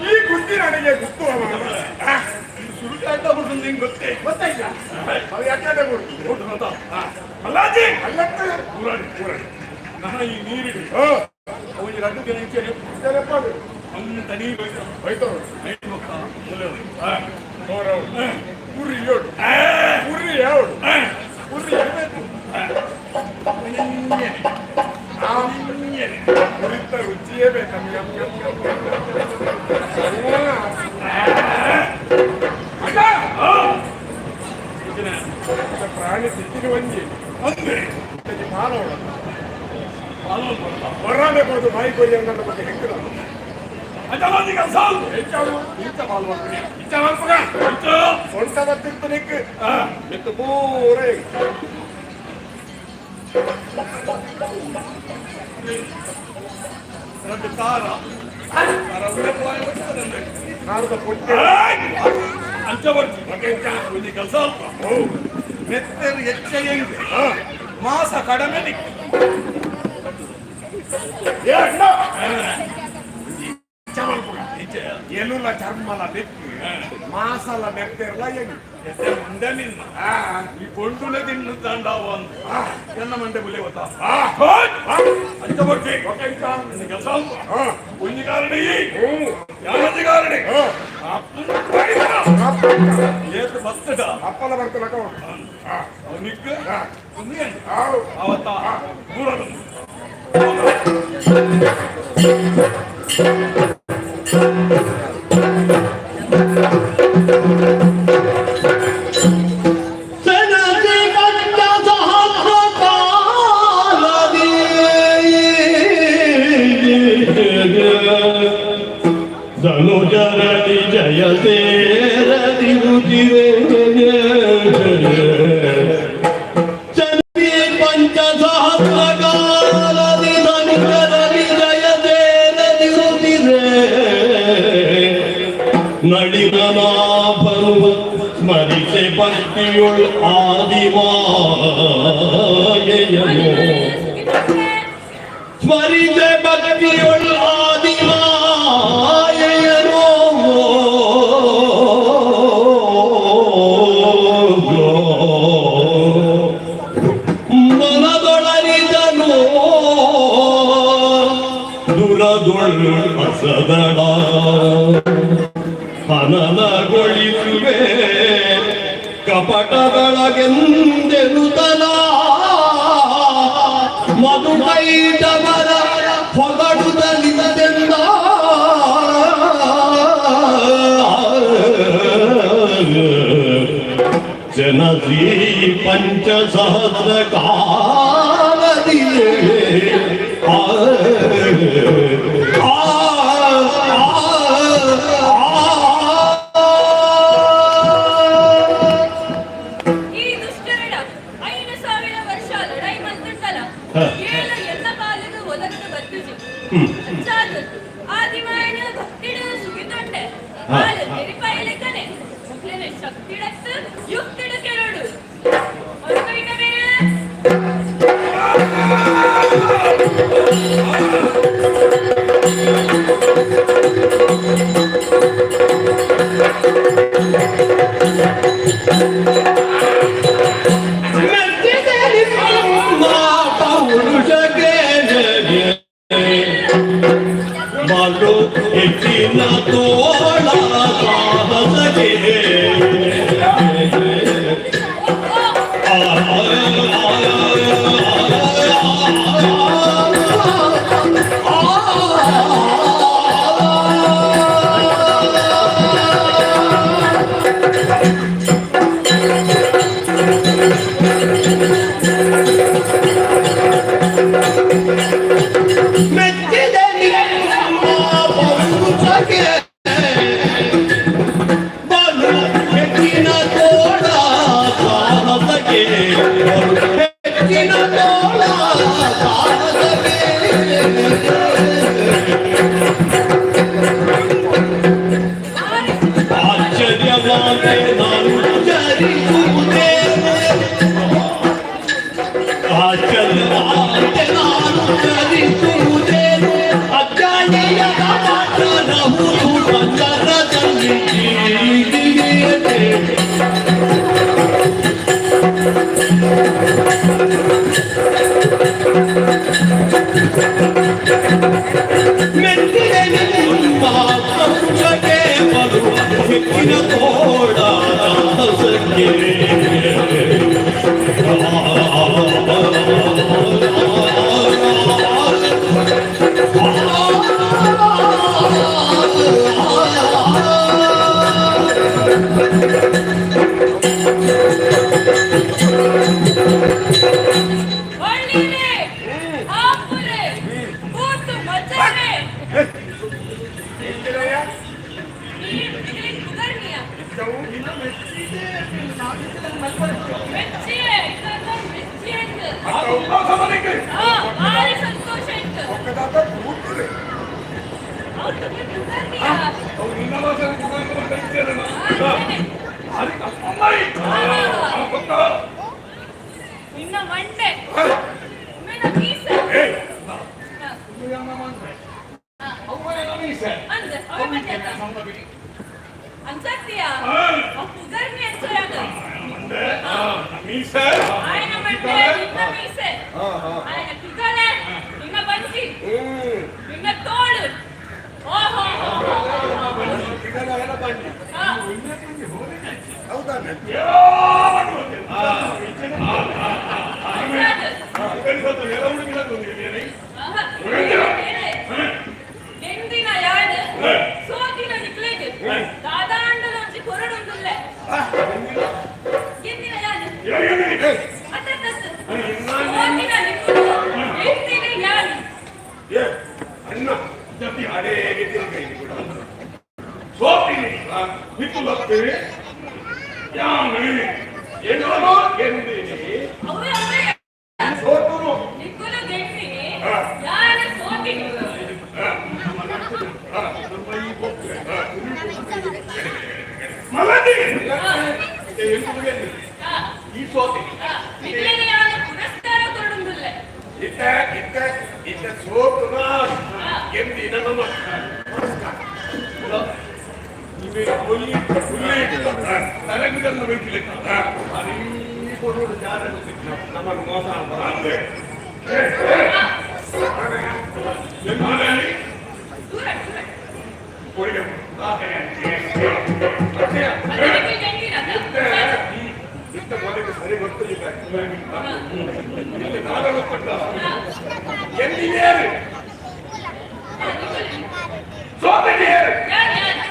ಈ ಗುಡ್ಡಿ ನನಗೆ ಗುಟ್ಟು ಸುರುಕಾಟ ಬಿಡ್ತು ನಿಂಗೆ ಗೊತ್ತೇ ಗೊತ್ತಾಯ್ತ ಅದು ಯಾಕೆ ಕೊಡ್ತು ಅಲ್ಲಾಜಿ ಅಲ್ಲಕ್ಕ ಪೂರಾಡಿ ನನ್ನ ಈ ನೀರಿಡಿ ಅವನಿಗೆ ರಡ್ಡು ಜನ ಇಚ್ಛೆ ಅಂತ ನೀರು ಹೋಯ್ತವ್ರು ಐದು ಮಕ್ಕ ಉರ್ರಿ ಏಳು ಉರ್ರಿ ಏಳು ಉರ್ರಿ ಇರಬೇಕು ಉರಿತ ರುಚಿಯೇ ಬೇಕು ಪ್ರಾಣಿ ಸಿಕ್ಕಿನ ಒಂಜಿ ಮಾನವ ಹೊರಡೆ ಕೊಡೋದು ಬಾಯಿ ಕೊಯ್ಯ ನನ್ನ ಬಗ್ಗೆ ಹೆಂಗಿದ ಅಜಾದಿಗ ಸಾಲ್ ಇಂಚ ಮಾಲ್ವಾಗ್ರಿ ಇಂಚ ಮಾಲ್ಪಗ ಸೊಂಟ ಬತ್ತಿತ್ತು ನಿಕ್ಕು ಮಿತ್ತು ಪೂರ ರಡ್ಡು ತಾರ ನಾರದ ಪೊಟ್ಟೆ ಅಂಚ ಬರ್ತಿ ಒಂದು ಕೆಲಸ ಅಲ್ಪ ಮೆತ್ತರು ಹೆಚ್ಚೆ ಹೆಂಗೆ ಮಾಸ ಕಡಿಮೆ ನಿಕ್ಕು ಎಲುಲ ಚರ್ಮಲ ಬೆಕ್ಕು ಮಾಸಲ ನೆಪ್ಪಿರಲ್ಲ ಹೆಂಗೆ ಮುಂದೆ ನಿನ್ನ ಈ ಕೊಂಡುಲೆ ತಿನ್ನು ತಂಡಾವ ಅಂತ ಎನ್ನ ಮಂಡೆ ಬುಲೆ ಗೊತ್ತಾ ಅಂಚ ಬರ್ತಿ ಕೆಲಸ ಒಂದು ಕಾರಣಿ ಯಾವತ್ತಿ ಕಾರಣಿ ಏತು ಬತ್ತದ ಅಪ್ಪಲ ಬರ್ತಲಕ ಅವನಿಕ್ಕೆ ಅವತ್ತ ಮೂರದು ಸನದಿ ಕಂಡ ಸಹಸ್ರಕಾಲದಿ ಧನುಜರಡಿ ಜಯ ಸೇರದಿ ರುಚಿರೆ ಸನದಿ ಪಂಚ ಸಹಸ್ರಕಾಲದಿ ಧನುಜರಡಿ ಜಯ ಸೇರದಿ ರುಚಿರೆ ನಳಿನಾಭನು ಸ್ಮರಿಸೆ ಭಕ್ತಿಯುಳ್ ಆದಿಮಾಯೆಯನು ಸ್ಮರಿಸೆ ಭಕ್ತಿಯುಳ್ ಆದಿಮಾಯೆಯನು ಮನದೊಳರಿದನು ದುರದೊಳ್ ಅಸದಳ ಹನನಗೊಳಿಸುವೆ ಕಪಟದೊಳಗೆಂದೆನುತನ ಮಧುಕೈಟವರ ಹೊಗಡುತ್ತಲಿದೆಂದ ಜನಶ್ರೀ ಪಂಚಸಹಸ್ರ ಕಾಲದಿಯೇ ಬಾಲು ಹೆಚ್ಚಿನ ತೋಳ ಸಾಹಸಗೆ ಪರುಷಕ್ಕೆ ಬಲು ಹೆಚ್ಚಿನ ತೋಳ ಸಾಹಸಕ್ಕೆ ಬಲು ಹೆಚ್ಚಿನ ತೋಳ ಸಾಹಸಕ್ಕೆ ಆಶ್ಚರ್ಯವಾದ ನಾನು ಚರಿಸುವುದೇ ಆಶ್ಚರ್ಯವಾದ ನಾನು ಚರಿಸುವುದೇನು ಅಜ್ಞಾನಿಯ ಮಾತನಹುದು ಮಂದರದಲ್ಲಿ ತಿಳಿಯದೆ ಮೆಚ್ಚಿದೆ ನಿಮ್ಮ ಪರುಷಕ್ಕೆ ಬರುವ ಹೆಚ್ಚಿನ ತೋಳ ಸಾಹಸಕ್ಕೆ ಒಳ್ಳೆಯದೇ, ಆಪುರೆ, ಕೂತು ಮಜಾನೆ. ಈ ಮಿಗಿಲಿನ ಕುದರ್ನಿಯ. ಮೆಚ್ಚಿಯೇ, ಕರ್ಮ ಮೆಚ್ಚಿಯೇ ಅಂತ. ಭಾರಿ ಸಂತೋಷ ಇತ್ತು. ಹೌದು, ಈ ಕುದರ್ನಿಯ. ನಿನ್ನ ಮಂಡೆ ನಿನ್ನ ಮೀಸೆ ಅಂದೆ ಅವ ಮಂಡೆ ಅನ್ಸತ್ತೀಯ ಕುದರ್ನಿ ಅಂಚಾಗ ఆయన ಮಂಡೆ ನಿನ್ನ ಮೀಸೆ ఆయన ಪಿಗಲೆ ನಿನ್ನ ಬಂಜಿ ನಿನ್ನ ತೋಳು ಓಹೋ ಎಂದಿನ ಯಾಡು ಸೋತಿನ ನಿಕ್ಲೇಗೆ ದಾದಾಂಡಲೊಂಜಿ ಕೊರಡೊಂದುಲ್ಲೆ ಎಂದಿನ ಯಾಡು ಅತ್ತತ್ತತ್ತ ಸೋತಿನ ನಿಕ್ಕುಲು ಎಂದಿನ ಯಾಡು ಅಣ್ಣ ಜತಿ ಅಡೇ ಗೆದ್ದಿನ ಕೂಡ ಸೋತಿನಿ ನಿಕ್ಕುಲಕ್ಕೆ ಯಾಮಿ ಏನೋ ಎಂದಿನಿ ಅವೇ ಅವೇ ಸೋತುನು ನಿಕ್ಕುಲು ಗೆದ್ದಿನಿ ಯಾರು ಸೋತಿನಿ ಮಲದಿ ಹಾ ಈ ಸೋತಿ ನಿಕ್ಲೇಗೆ ಯಾರು ಪುರಸ್ಕಾರ ಕೊರಡೊಂದುಲ್ಲೆ ಇತ್ತ ಸೋತುನ ಎಂದಿನ ನಮ್ಮ ನೀವೇ ಕೊಲ್ಲಿ ತಲೆಗಿದನ್ನು ಬೇಕಿಲ್ಲ ಅರೀ ಕೊಡೋದು ಜಾರ ನಮ್ಮನ್ನು ಮೋಸ ಅಂದ್ರೆ ದೂರ ದೂರ ಕೊಡಿಗೆ ಅದಕ್ಕೆ ಗೆದ್ದಿರಲ್ಲ ಇತ್ತ ಮೊದಲಿಗೆ ಸರಿ ಗೊತ್ತಿಲ್ಲ ನಾಗಲು ಕೊಟ್ಟ ಎಂದಿನೇರು ಸೋತಿನೇರು ಯಾರು ಯಾರು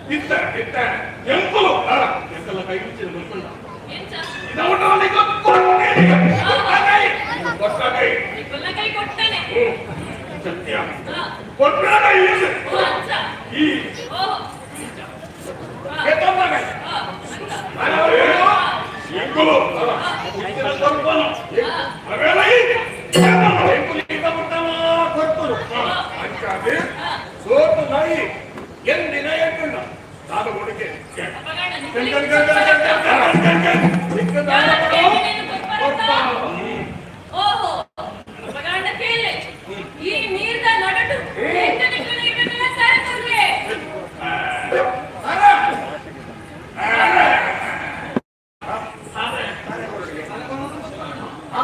5,000 ಇತ್ತ ಎಂಪಲು ಎಂತೆಲ್ಲ ಕೈ ಮುಚ್ಚಿ ನೋಡ್ಕೊಂಡ ಎಂಚ ಇದವನಲ್ಲಿ ಕೈ ಕೊಟ್ಟನೆ ಸತ್ಯ ಕೊಟ್ಟಾಗ ಅಂಚ ಈ ಓಹೋ ಕೆತ್ತಂದಾಗ ಎಂಕುಲು ಕೊಡ್ತಾನು ಅವೆಲ್ಲ ಎಂಕುಲು ಈಗ ಬಿಡ್ತಾನ ಕೊಡ್ತಾನು ಅಂಚಾದೆ ಸೋತು ನಾಯಿ ಎಂದಿನ ಎಂಕುಂಡ ನಾನು ಹುಡುಗೆ ಓಹೋ ಅಪಗಾಂಡ ಕೇಳಿ ಈ ನೀರ್ದ ನಡಟು ಆ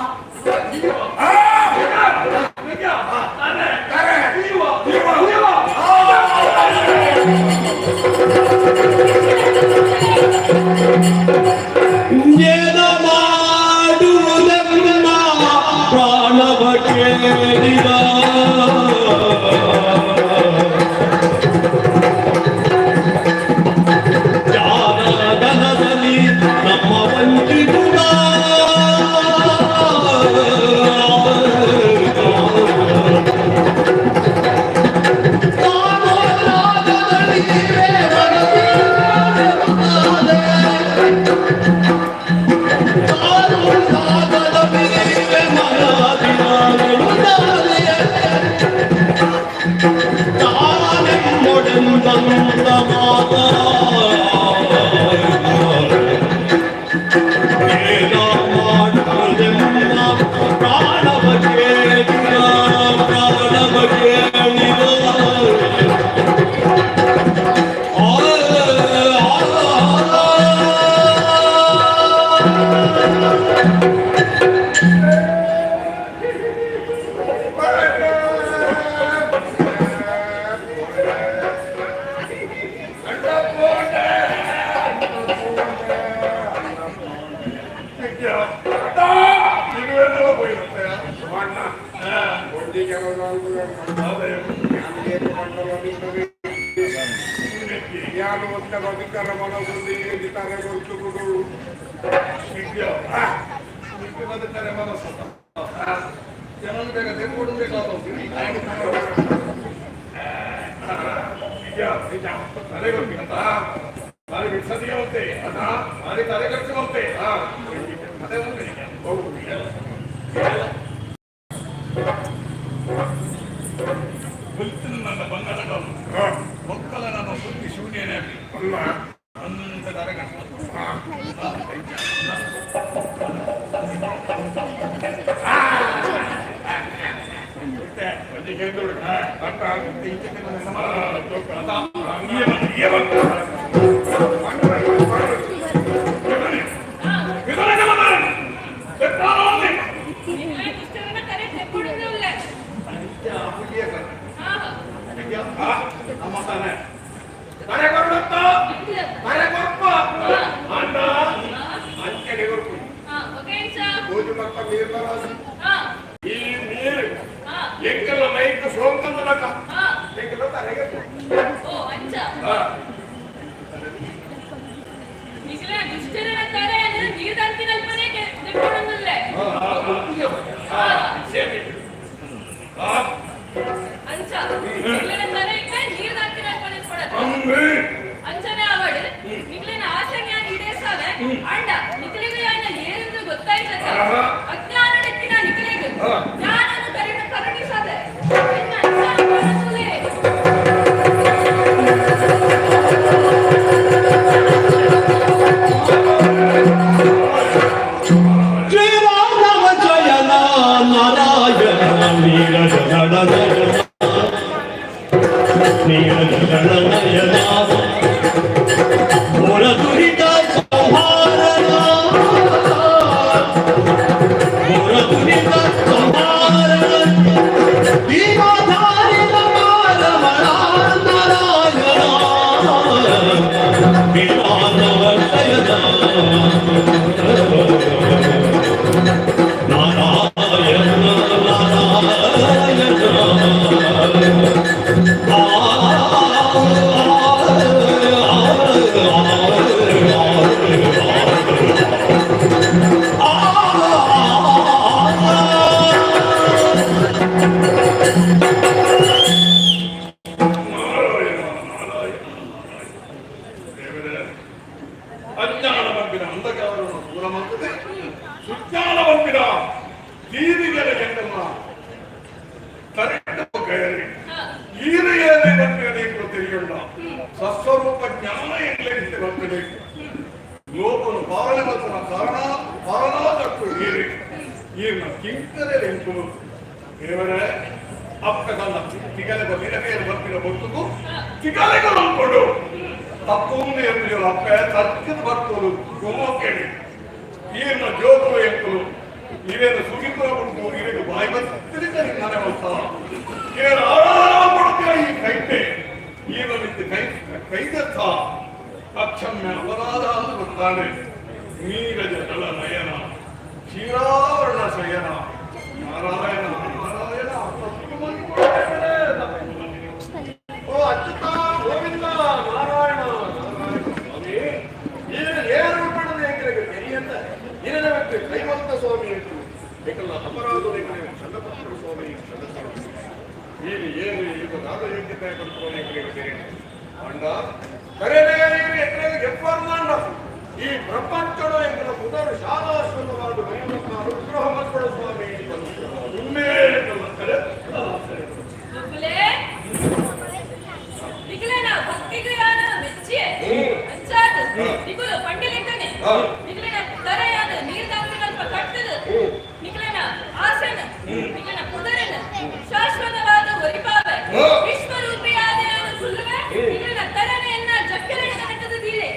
ಜ್ಞಾನ ಉತ್ತಮ ಅಧಿಕಾರ ಮನಸ್ಸಲ್ಲಿ ಗಿಟಾರೆ ಗೊತ್ತುವುದು ಬದುಕ್ತಾರೆ ಮನಸ್ಸು ಜನರು ಬೇಗ ತೆಗೆದುಕೊಡಬೇಕಾದ ಭಾರಿ ಬಿಡ್ಸದಿಗೆ ಹೋಗ್ತೆ ಭಾರಿ ತಲೆ ಖರ್ಚು ಹೋಗ್ತೆ ಅದೇ ನನ್ನ ಬಂಗಾರ ಮಕ್ಕಳ ನನ್ನ ಬುದ್ಧಿ ಶೂನ್ಯನೇ ಅಲ್ಲ ಅಂತ ತಲೆ ಈ ನೀರು ಎಂಕಲ್ಲ ಮೈಕ್ ಸೋಂಕಂದಲಕ ಎಂಕಲ್ಲ ತಲೆಗೆ ಅಂಚನೆ ಅವಡು ನಿಕ್ಲಿನ ಆಸೆಗೆ ಈಡೇರಿಸಾವೆ ಅಂಡ ನಿಕ್ಲಿಗೆ ಏನೆಂದು ಗೊತ್ತಾಯ್ತದ ಅಜ್ಞಾನಕ್ಕಿನ ನಿಕ್ಲಿಗೆ ಜ್ಞಾನನು ಕರುಣಿಸದೆ ಶ್ರೀರಾಮ ಜಯನ ನಾರಾಯಣ ನೀರಜ ನಯನ ಘೋರ ದುರಿತ ಸಂಹಾರನ ಘೋರ ದುರಿತ ಸಂಹಾರನ ದೀನಧಾರಿತ ಮಾನವನ ನಾರಾಯಣ ವಿಮಾನವ ಶಯನ ನಾರಾಯಣ ಅಜ್ಞಾನ ಬಂದಿನ ಅಂಧಕಾರವನ್ನು ದೂರ ಮಾಡುತ್ತದೆ ಸುಜ್ಞಾನ ಬಂದಿನ ತೀರಿಗೆಲ ಎಂದಮ್ಮ ಕರೆಕ್ಟ್ ಕೈಯಲ್ಲಿ ಈರಿಗೆಯಲ್ಲಿ ಬರ್ತಬೇಕು ತಿಳಿಯಲ್ಲ ಸಸ್ವರೂಪ ಜ್ಞಾನ ಎಂಗ್ಲೆಂತೆ ಬರ್ತಬೇಕು ಲೋಕನು ಪಾಲನೆ ಬರ್ತನ ಕಾರಣ ಪಾಲನಾದಕ್ಕೂ ಈರಿ ಈರಿನ ಕಿಂಕರೆ ಎಂಟು ದೇವರೇ ಅಪ್ಪಗಲ್ಲ ತಿಗಲೆಗ ನಿರಗೆಯಲ್ಲಿ ಬರ್ತಿನ ಬರ್ತುಕು ತಿಗಲೆಗಳು ಕೊಡು ತಪ್ಪೊಂದು ಎಂದು ಅಪ್ಪ ತರ್ಕದ ಬರ್ತಲು ಗುಮ್ಮ ಕೇಳಿ ಈರಿನ ಜೋಗು ಎಂಕಲು ಇವೇನು ಸುಗಿತ ಉಂಟು ಇವೇನು ಬಾಯಿ ಬರ್ತಿರ್ತಾರೆ ಮನೆ ಹೊಸ ಏನು ಆರಾಮ ಕೊಡ್ತೀರ ಈ ಕೈತೆ ಈರು ನಿಂತು ಕೈದತ್ತ ಅಕ್ಷಮ್ಯ ಅಪರಾಧ ಅಂತ ಗೊತ್ತಾನೆ ನೀರಜ ಜಲ ನಯನ ಕ್ಷೀರಾವರಣ ಶಯನ ನಾರಾಯಣ ನಾರಾಯಣ ಓ ಅಚ್ಯುತ ಗೋವಿಂದ ನಾರಾಯಣ ಸ್ವಾಮಿ ಏನು ಉಳ್ಪಡೋದು ಹೆಂಗಿರಬೇಕು ತೆರಿಯಂತ ಏನ ಕೈವಂತ ಸ್ವಾಮಿ ಅಂತ ಬೇಕಲ್ಲ ಅಪರಾಧ ಚಂದ್ರಪುತ್ರ ಸ್ವಾಮಿ ಏನು ಈಗ ರಾಜಯೋಗ್ಯತೆ ಕೊಡ್ತಾರೆ ಅಂಡ ಕರೆನೇ ಎಪ್ಪರ್ಮಾಂಡ ಈ ಪ್ರಪಂಚದ ಎಂಬ ಮುದರು ಶಾಲಾಶ್ವತವಾದ ಮೈನಪ್ಪ ಅನುಗ್ರಹ ಮಕ್ಕಳ ಸ್ವಾಮಿ ಉಮ್ಮೆ ಶಾಶ್ವತವಾದ ವೈಭವ ವಿಶ್ವರೂಪಿಯಾದ ತರನೆಯನ್ನ ಜಕ್ಕರೆ ಕನಕದೀರೆ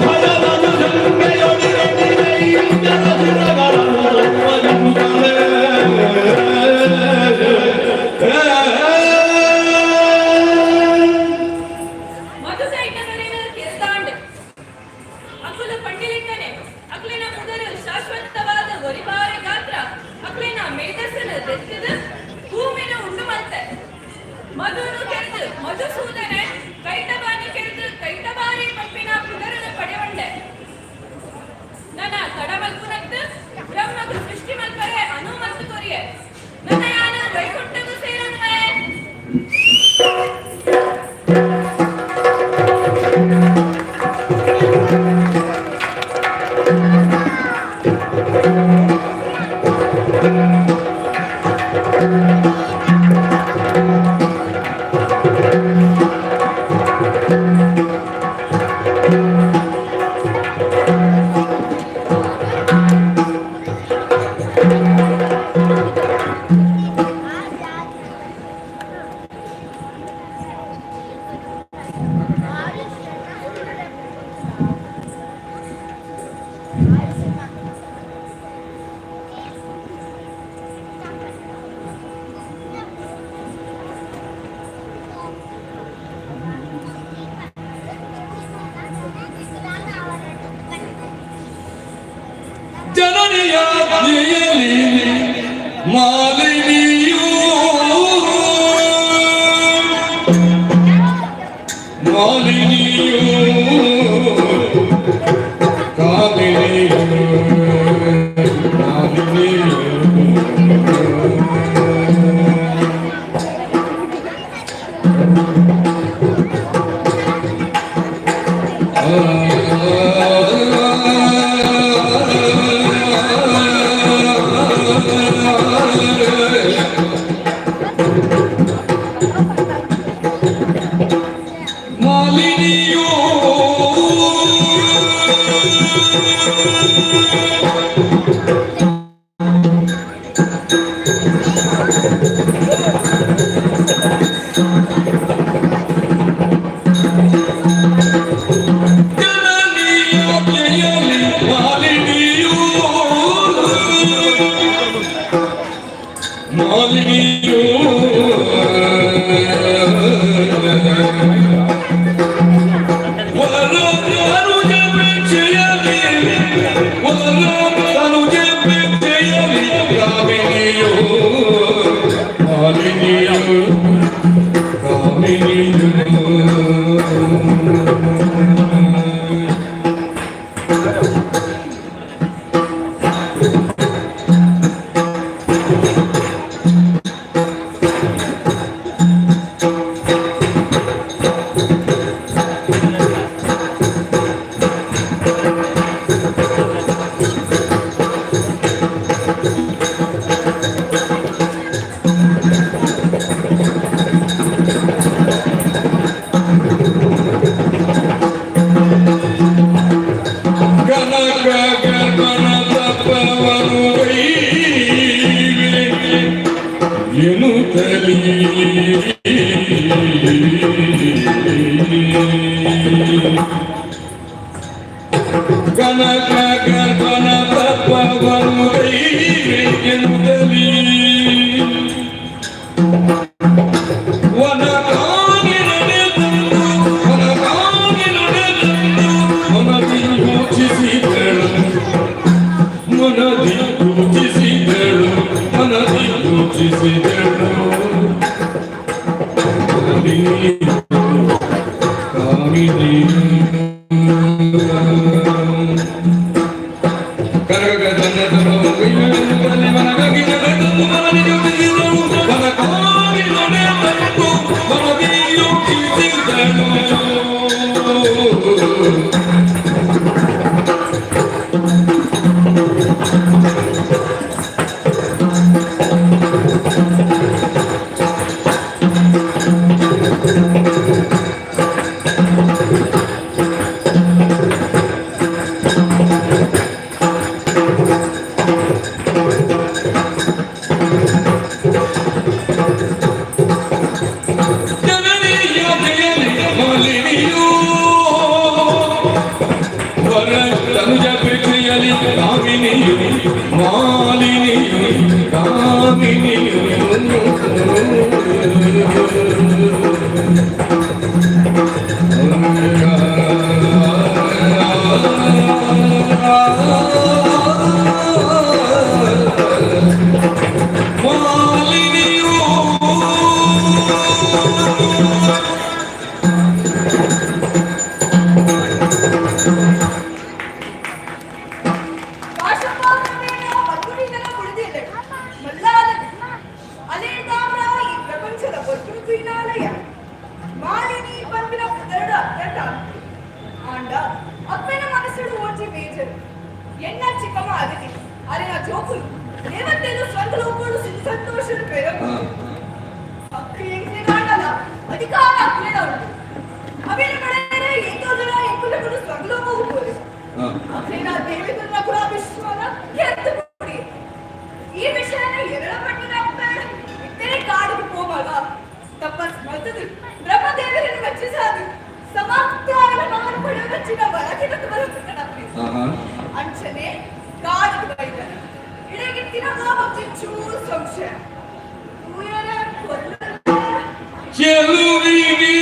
ಭಯ ಸೂದನೆ ಕೈತಬಾನಿ ಕೆರೆದು ಕೈತಬಾರಿ ಪಂಪಿನ ಪುದರನ ಪಡೆವಂಡೆ ನನ್ನ ತಡಮಲ್ಪುನದ್ದು ಬ್ರಹ್ಮಗು ಸೃಷ್ಟಿ ಮಲ್ಪರೆ ಅನುಮತ್ತು ಕೊರಿಯೆ ನನ್ನ ಯಾನ ವೈಕುಂಠಗೂ ಸೇರನ್ವೇ ಜನನಿಯಾಜ್ಞೆಯಲ್ಲಿ ಮಾಲಿನಿಯೂ ಮಾಲಿನಿಯೂ ಕಾಮಿನಿಯೂ ಮಾಲಿನಿಯೂ ಮಾಲಿನಿಯೋ ಜನನಿಯಾಜ್ಞೆಯಲ್ಲಿ ಮಾಲಿನಿಯೋ ಮಾಲಿನಿಯೋ ಕನಕ ಗರ್ಭನ ತತ್ವವನ್ನು ಎನ್ನುತ್ತಲೀ ವನಕಾಗಿ ನಡೆದಂದು ಮನದಿ ಯೋಚಿಸಿದಳು ఈ ప్రపంచంలో ఒట్టు తినాలయ్యా మాలిని పంపిన ஆண்ட அப்பன మనసుడు ఓచి మేజరు ఎన్న చిక్కమ అదికి అరే నా జోకులు రేవత్తేలు స్వర్గలోకుడు సంతోషడు పెరగు అక్కిలింగే కాడల అధికార అక్కిలేడ ఉంది అవిన పడేరే ఏతోజన ఎక్కులకు స్వర్గలోకు పోలే అక్కిన దేవితున్న కూడా విశ్వాన ఎత్తుపడి ఈ విషయాన్ని ఎరడ పట్టినప్పుడు ఇతనే కాడికి పోమగా తపస్ మద్దతు బ్రహ్మదేవుని వచ్చేసాడు సమాప్తాల మానవుడు వచ్చిన వరకిటకు వరకున్నప్పుడు అంచనే కాడికి బయట ఇడకి తినగా వచ్చి చూడు సంశయం ఊయన కొల్ల చెలువిగి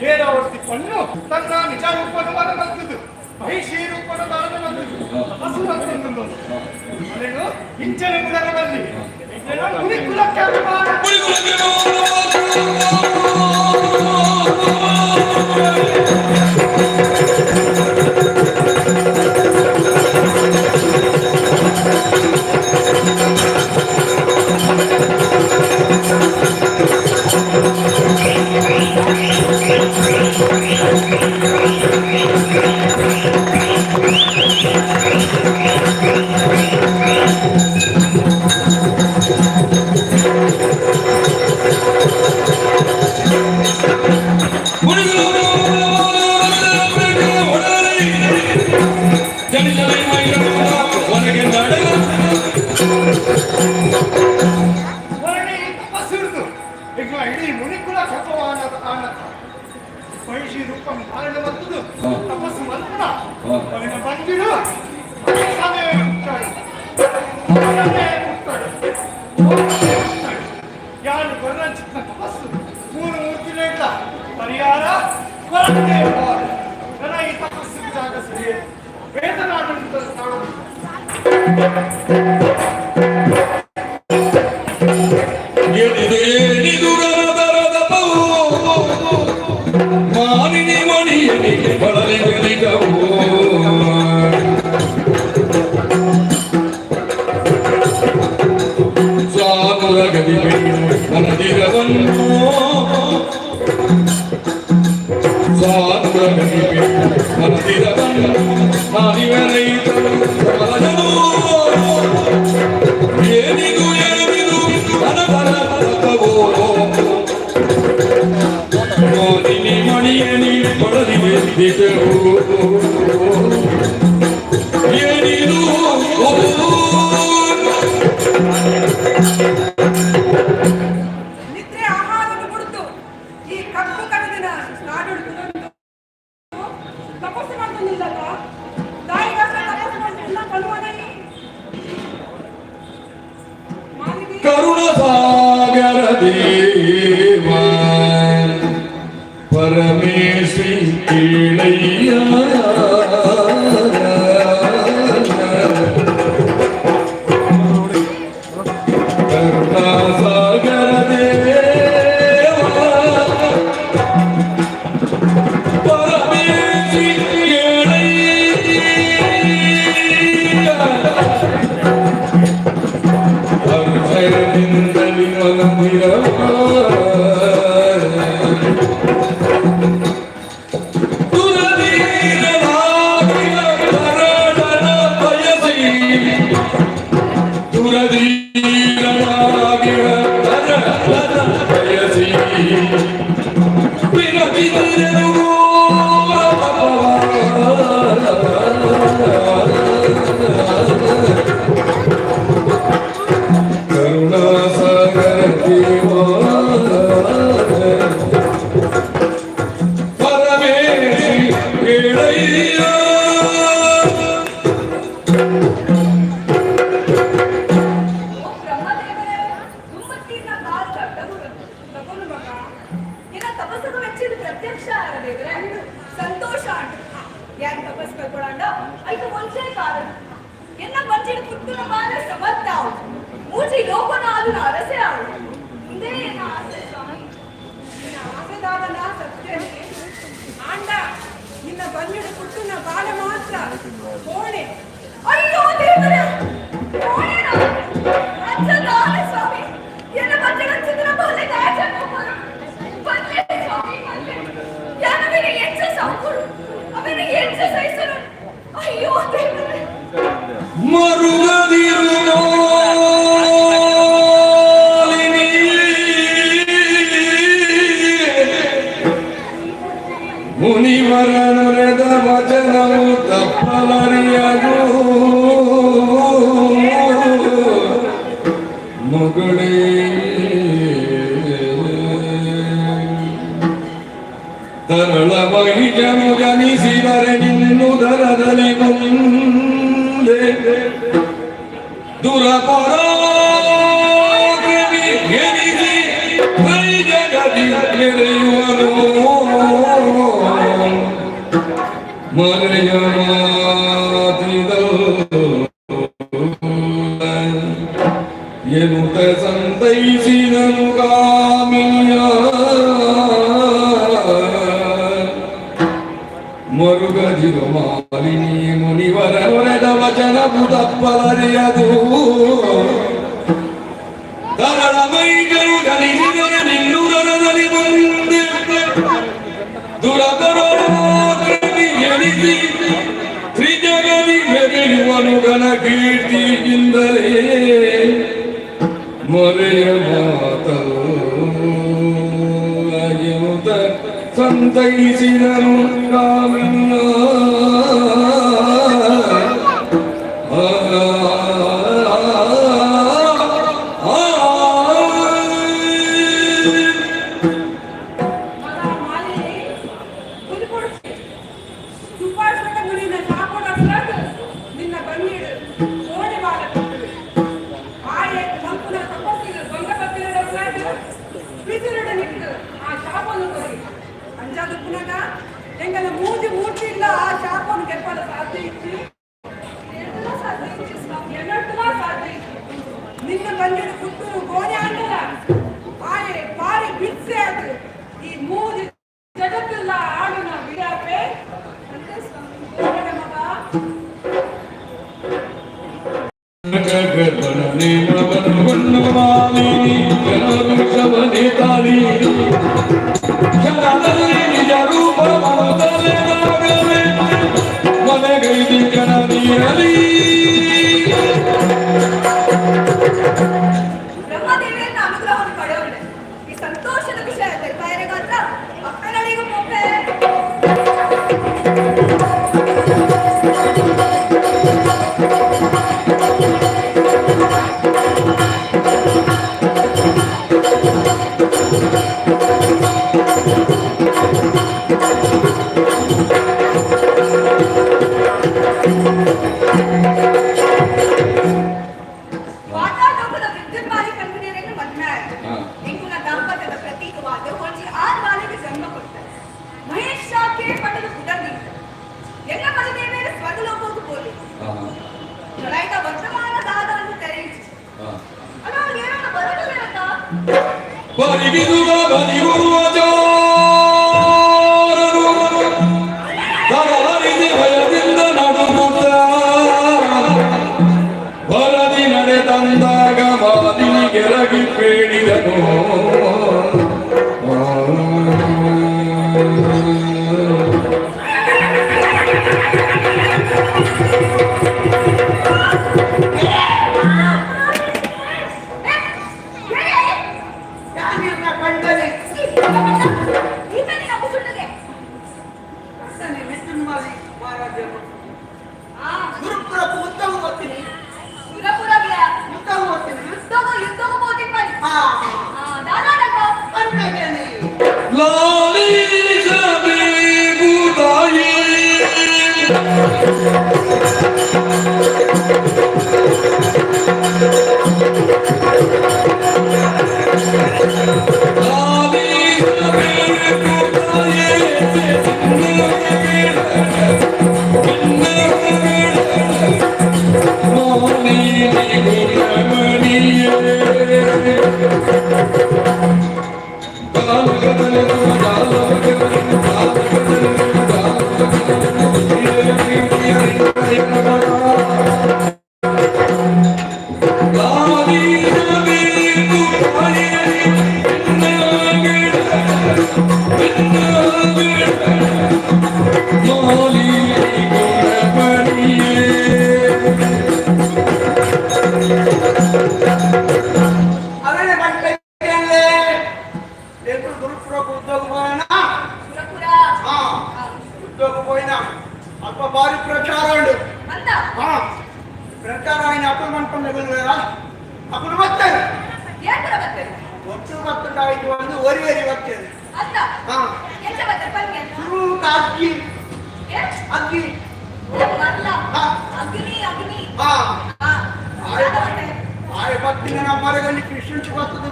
ಏನಾವರ್ತಿ ಪಣ್ಣು ತನ್ನ ನಿಜ ರೂಪದ ಮರಮದ್ದು ಮಹಿಷಿ ರೂಪದ ಮರಮದ್ದು ಹಸುವಂತಂದು ಅದೇನು ಇಂಚನ ಮುದರದಲ್ಲಿ ಕುಲಕ್ಕೆ ಇಡೀ ಮುನಿಕುಲ ಸತ್ವವಾನ ಮಹಿಷಿ ರೂಪ ಧಾರಣ ಬಂದು ತಪಸ್ಸು ಮಲ್ಪನ ಅವನಿಗೆ ಬಂದಿರು ಯಾರು ವರ್ಣಿಸಿದ ತಪಸ್ಸು ಮೂರು ಮೂರ್ತಿಗಳ ಪರಿಹಾರ ಕೊರತೆ ನನ್ನ ಈ ತಪಸ್ಸು ಜಾಗ ಸರಿ ವೇದನಾಡಳಿತ ಮಾನಿನಿ ಮಣಿಯನಿಗೆ ಬಳಲಿ ಬೆಳಿಗವು ಸಾಗುವ ಗದಿಗೆ ಮನದಿರವನ್ನು ಸಾಗುವ ಗದಿಗೆ ಮನದಿರವನ್ನು ನಾನಿವ ರೈತರು ಬಲಜನು ಏನಿದು ಏನಿದು ಅನಬಲವೋ ಮಾನಿನಿ ಮಣಿಯನಿ ಬಳಲಿ ಬೆಳಿಗವು ಏನಿದು ನಿದ್ರೆ ಆಹಾರವನ್ನು ಕುಡಿದು ಈ ಕಪ್ಪು ಕಡದಿನ ನಾಡು ತಪಸ್ಸು ಮಾಡ್ಕೊಂಡಿಲ್ಲಲ್ಲ ತಾಯಿಗಾಸ ತಪಸ್ಸು ಮಾಡ್ತಿಲ್ಲ ಕಳುವನಲ್ಲಿ ಕರುಣ ಸಾಗರ ದೇವ ಪರಮೇಶ್ವರಿ ಕೇಳಯ್ಯ ಕರುಣ ಸಾಗರ ದೇವ ಪರಮೇಶ್ವರಿ ಕೇಳಯ್ಯ ಅಕ್ಷರದಿಂದಲಿ ಮನದಿರವ ತುರದೀರನಾಗಿರ ಕರಡನ ಬಯಸಿ ತುರದೀರನಾಗಿರ ಕರಡನ ಬಯಸಿ ವಿರವಿದಿರೆನುವೋ ಕರುಣಾಸಾಗರ ದೇವ ಪರಮೇಶಿ ಕೇಳಯ್ಯ ಬ್ರಹ್ಮದೇವರೇ ದುಮ್ಮತ್ತಿನ ಕಾಲ ತಗೊಂಡು ಮಗ ಏನ ತಪಸ್ಸು ವೆಚ್ಚಿದ ಪ್ರತ್ಯಕ್ಷ ದೇವರೇ ಸಂತೋಷ ಯಾರು ತಪಸ್ ಕಳ್ಕೊಳ್ಳಂಡ ಐದು ಒಂದೇ ಕಾರಣ ಎನ್ನ ಬಂಚಿನ ಪುತ್ತನ ಬಾಲ ಸಮರ್ಥ ಮೂಜಿ ಲೋಕನಾದ ಅರಸೆ ಆಳು ಮುಂದೆ ಏನ ಆಸೆ ಸ್ವಾಮಿ ನಿನ್ನ ಆಸೆದಾಗನ ಸತ್ಯ ಆಂಡ ನಿನ್ನ ಬಂಜಿನ ಪುತ್ತನ ಬಾಲ ಮಾತ್ರ ಕೋಣೆ ಅಯ್ಯೋ ದೇವರೇ ಕೋಣೆನ ಅಜ್ಜದಾನ ಸ್ವಾಮಿ ಎನ್ನ ಬಂಜಿನ ಚಿತ್ರ ಬಾಲೆ ದಾಚ ಬಂದೆ ಸ್ವಾಮಿ ಬಂದೆ ಯಾನವಿನ ಹೆಚ್ಚು ಸಂಕುರು ಅವನ ಹೆಚ್ಚು ಸಹಿಸಲು ಅಯ್ಯೋ ದೇವರೇ ಮರುಗದಿರು ಮಾಲಿನಿ ಮುನಿವರನುರೆದ ವಚನವು ತಪ್ಪಲರಿಯದು ಮುಗಳೇ ತರಳವಾಗಿ ಜನಿಸಿದರೆ ನಿನ್ನುದರದಲ್ಲಿ ಮುಂದೆ ದುರಪರಾಕ್ರಮಿ ಗೆನಿಸಿ ಕೈ ಜಗದಿ ಮೆರೆಯುವನು ಮರೆಯ ಎನ್ನುತ್ತ ಸಂತೈಸಿದನು ಕಾಮಿಯ ಮರುಗಜಿರು ಮಾಲಿನಿ ಮುನಿವರ ಹೊರೆದ ವಚನ ಬುಧಪ್ಪಲರಿಯದು ತರಳ ಮೈಗಳು ಗಲಿಸಿದರೆ ನಿಲ್ಲುದರದಲ್ಲಿ ಮುಂದೆ ದುರಪರಾಕ್ರಮಿ ಎಣಿಸಿ ತ್ರಿಜಗದಿ ಮೆರೆಯುವನು ಘನ ಕೀರ್ತಿಯಿಂದಲೇ ಮರೆಯ ಮಾತಯುತ ಸಂತೈಸಿದನು ಕಾಮಿನ எங்களை மூஞ்சி மூச்சு இல்ல ஆ சாப்பாடு கெப்பால சாத்திச்சு என்னெல்லாம் சாத்திச்சு என்னெல்லாம் சாத்திச்சு ನಿನ್ನ ಬಂದಿದ ಪುತ್ತೂರು ಗೋಣೆ ಆಡಲ್ಲ ಆಯೆ ಪಾರಿ ಬಿಡ್ಸೆ ಅದು ಈ ಮೂಜಿ ಜಗತ್ತೆಲ್ಲ ಆಡಿನ ಬಿಡಾಪೆ ಅಂತ ಮಗ ಗಗನನೆ ನವನ ಮಾಲಿನಿ ಗಣರುಷವನೆ ತಾಳಿ ಶರಣಲ್ಲಿ ನಿಜ ರೂಪ ಮನದಲ್ಲಿ ನಾಗವೇ ಮನೆಗೈದಿ ಕಣನಿಯಲಿ ಬ್ರಹ್ಮದೇವಿಯನ್ನ ಅನುಗ್ರಹವನ್ನು ಪಡೆಯೋಣ ಈ ಸಂತೋಷದ ವಿಷಯ ತಯಾರಿಗಾತ್ರ ಅಪ್ಪನಡಿಗೂ ಮೊಪ್ಪೆ ವಾತಾಟೋಪದ ವಿದ್ಯುನ್ಮಾಲಿ ಕಂಪನಿಯರನ್ನು ಮದುವೆ ಆಯಿತು ಇಂಕುನ ದಾಂಪತ್ಯದ ಪ್ರತೀಕವಾದ ಹೊಂಚಿ ಆರು ಬಾಲಿಗೆ ಜನ್ಮ ಕೊಡ್ತಾರೆ ಮಹೇಶ್ ಶಾಖೆ ಪಟ್ಟದ ಕುಟರ್ದಿ ಎಲ್ಲ ಮದುವೆಯ ಸ್ವರ್ಗಲೋಕಕ್ಕೆ ಹೋಗಿ ಜೊಳಾಯ್ತ ವರ್ತಮಾನದ ಆಧಾರವನ್ನು ತೆರೆಯಿತು ಅಲ್ಲ ಅವ್ರಿಗೆ ಏನೋ ಬರೋದಿಲ್ಲ ಅಂತ ಪರಿಗಿದುಗ ಬದಿಗುರುವ ಜೋರರು ತರಹರಿಸಿ ಭಯದಿಂದ ನಡುಗುತ್ತ ಬರದಿ ನಡೆದಂದಾಗ ಮಾಲಿನಿ ಗೆರಗಿ ಬೇಡಿದನು ಲಾಲಿಸಬೇಕು ತಾಯಿ ಪ್ರಚಾರ ఆయన అప్పుడు ಮಾಡ್ಕೊಂಡು ಅప్పుడు ಮತ್ತೆ ಯಾಕೆ ಬರ್ತೇನೆ ಒಟ್ಟು 10 ಒಂದು ಒರಿವರಿ ಬರ್ತೇನೆ ಅಲ್ಲ ಹಾ ಎಂತ ಮತ್ತೆ ಪಲ್ಯ ಸುರುಕ ಅಕ್ಕಿ ಏ? ಅಕ್ಕಿ ಮಲ್ಲ ಹಾ ಅಗ್ನಿ ಅಗ್ನಿ ಹಾ ಹಾ ಯಾವ್ದು ಹೊಟ್ಟೆ? ಆಯ್ ಬತ್ತಿನ ನಮ್ಮ ಮರಗಲ್ಲಿ ಕೃಷ್ಣ ಬರ್ತದೆ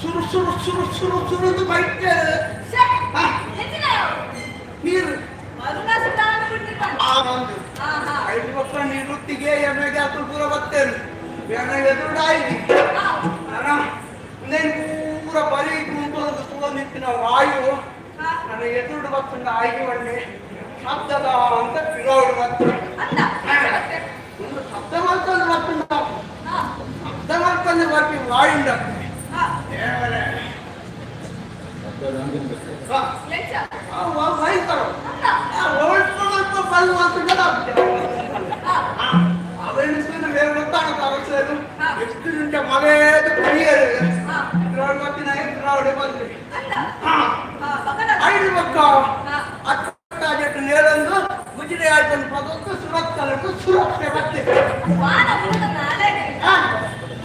ಸುರು ಸುರು ಸುರು ಸುರು ಸುರುದು ಬೈತೆ ಶ್ಯೆ, ಹಾ ಎಂತಿನ ಯಾವ? ನೀರು ಅರುಣ ಸ್ನಾನ ಬಿಟ್ಟಿರ್ತಾನೆ. ಆ ಬಂದು ಹಾ ಹಾ 5 ವರ್ಷ ನೀರುತ್ತಿಗೆ ಎಮ್ಮೆಗೆ ಹತ್ತು ಪೂರ ಬರ್ತೇನೆ ಬೇಡ ಎದುರುಡಾಯಿ ಹಾ నేను పూర బరి గుంపులకు సుగంధించిన వాయువు ಹಾ ನನ್ನ ಎದುರು ಬರ್ತಂಡ ಆಯ್ಕೆ ಬಂಡೆ ಶಬ್ದದ ಅಂತ ಪಿರೋಡು ಬರ್ತದೆ ಅಲ್ಲ ಎಂತ ಮತ್ತೆ? ಒಂದು ಶಬ್ದ ಮಾಡ್ಕೊಂಡು ಬರ್ತಂಡ ಹಾ ಶಬ್ದ ಮಾಡ್ಕೊಂಡು ಬರ್ತಿ ವಾಯುಂಡ ಹಾ ದೇವರೇ ಎಂತ? ವಹಿಸ್ತಾರ ಅಲ್ಲ ಓಡ್ಕೊಂಡು ಬಲ್ಲು ಅಂತ ಹಾ ಅವೆನಿಸ್ಕೊಂಡು ಬೇರೆ ಗೊತ್ತಾಗುತ್ತೆ ಅವಶ್ಯರು ಹಾ. ಎಷ್ಟು ನಿಂಟ ಮಗೇದು ಕುಡಿಯರು ಹಾ ಪಿರೋಡು ಬರ್ತೀನಿ ಪಿರೋಡೆ ಬಂದ್ರಿ ಅಲ್ಲ ಹಾ ಹಾ ಪಕ್ಕದ 5 ಪಕ್ಕ ಹಾ ಅಟ್ಟಾಜಟ್ಟು ನೇರಂದು ಗುಜರಿ ಆಯ್ಕೊಂಡು ಪದಕ್ಕೆ ಸುರಕ್ಷೆ ಸುರಕ್ಷೆ ಬರ್ತದೆ ವಾನ ಮುಗಿದ ನಾಳೆಗೆ ಹಾ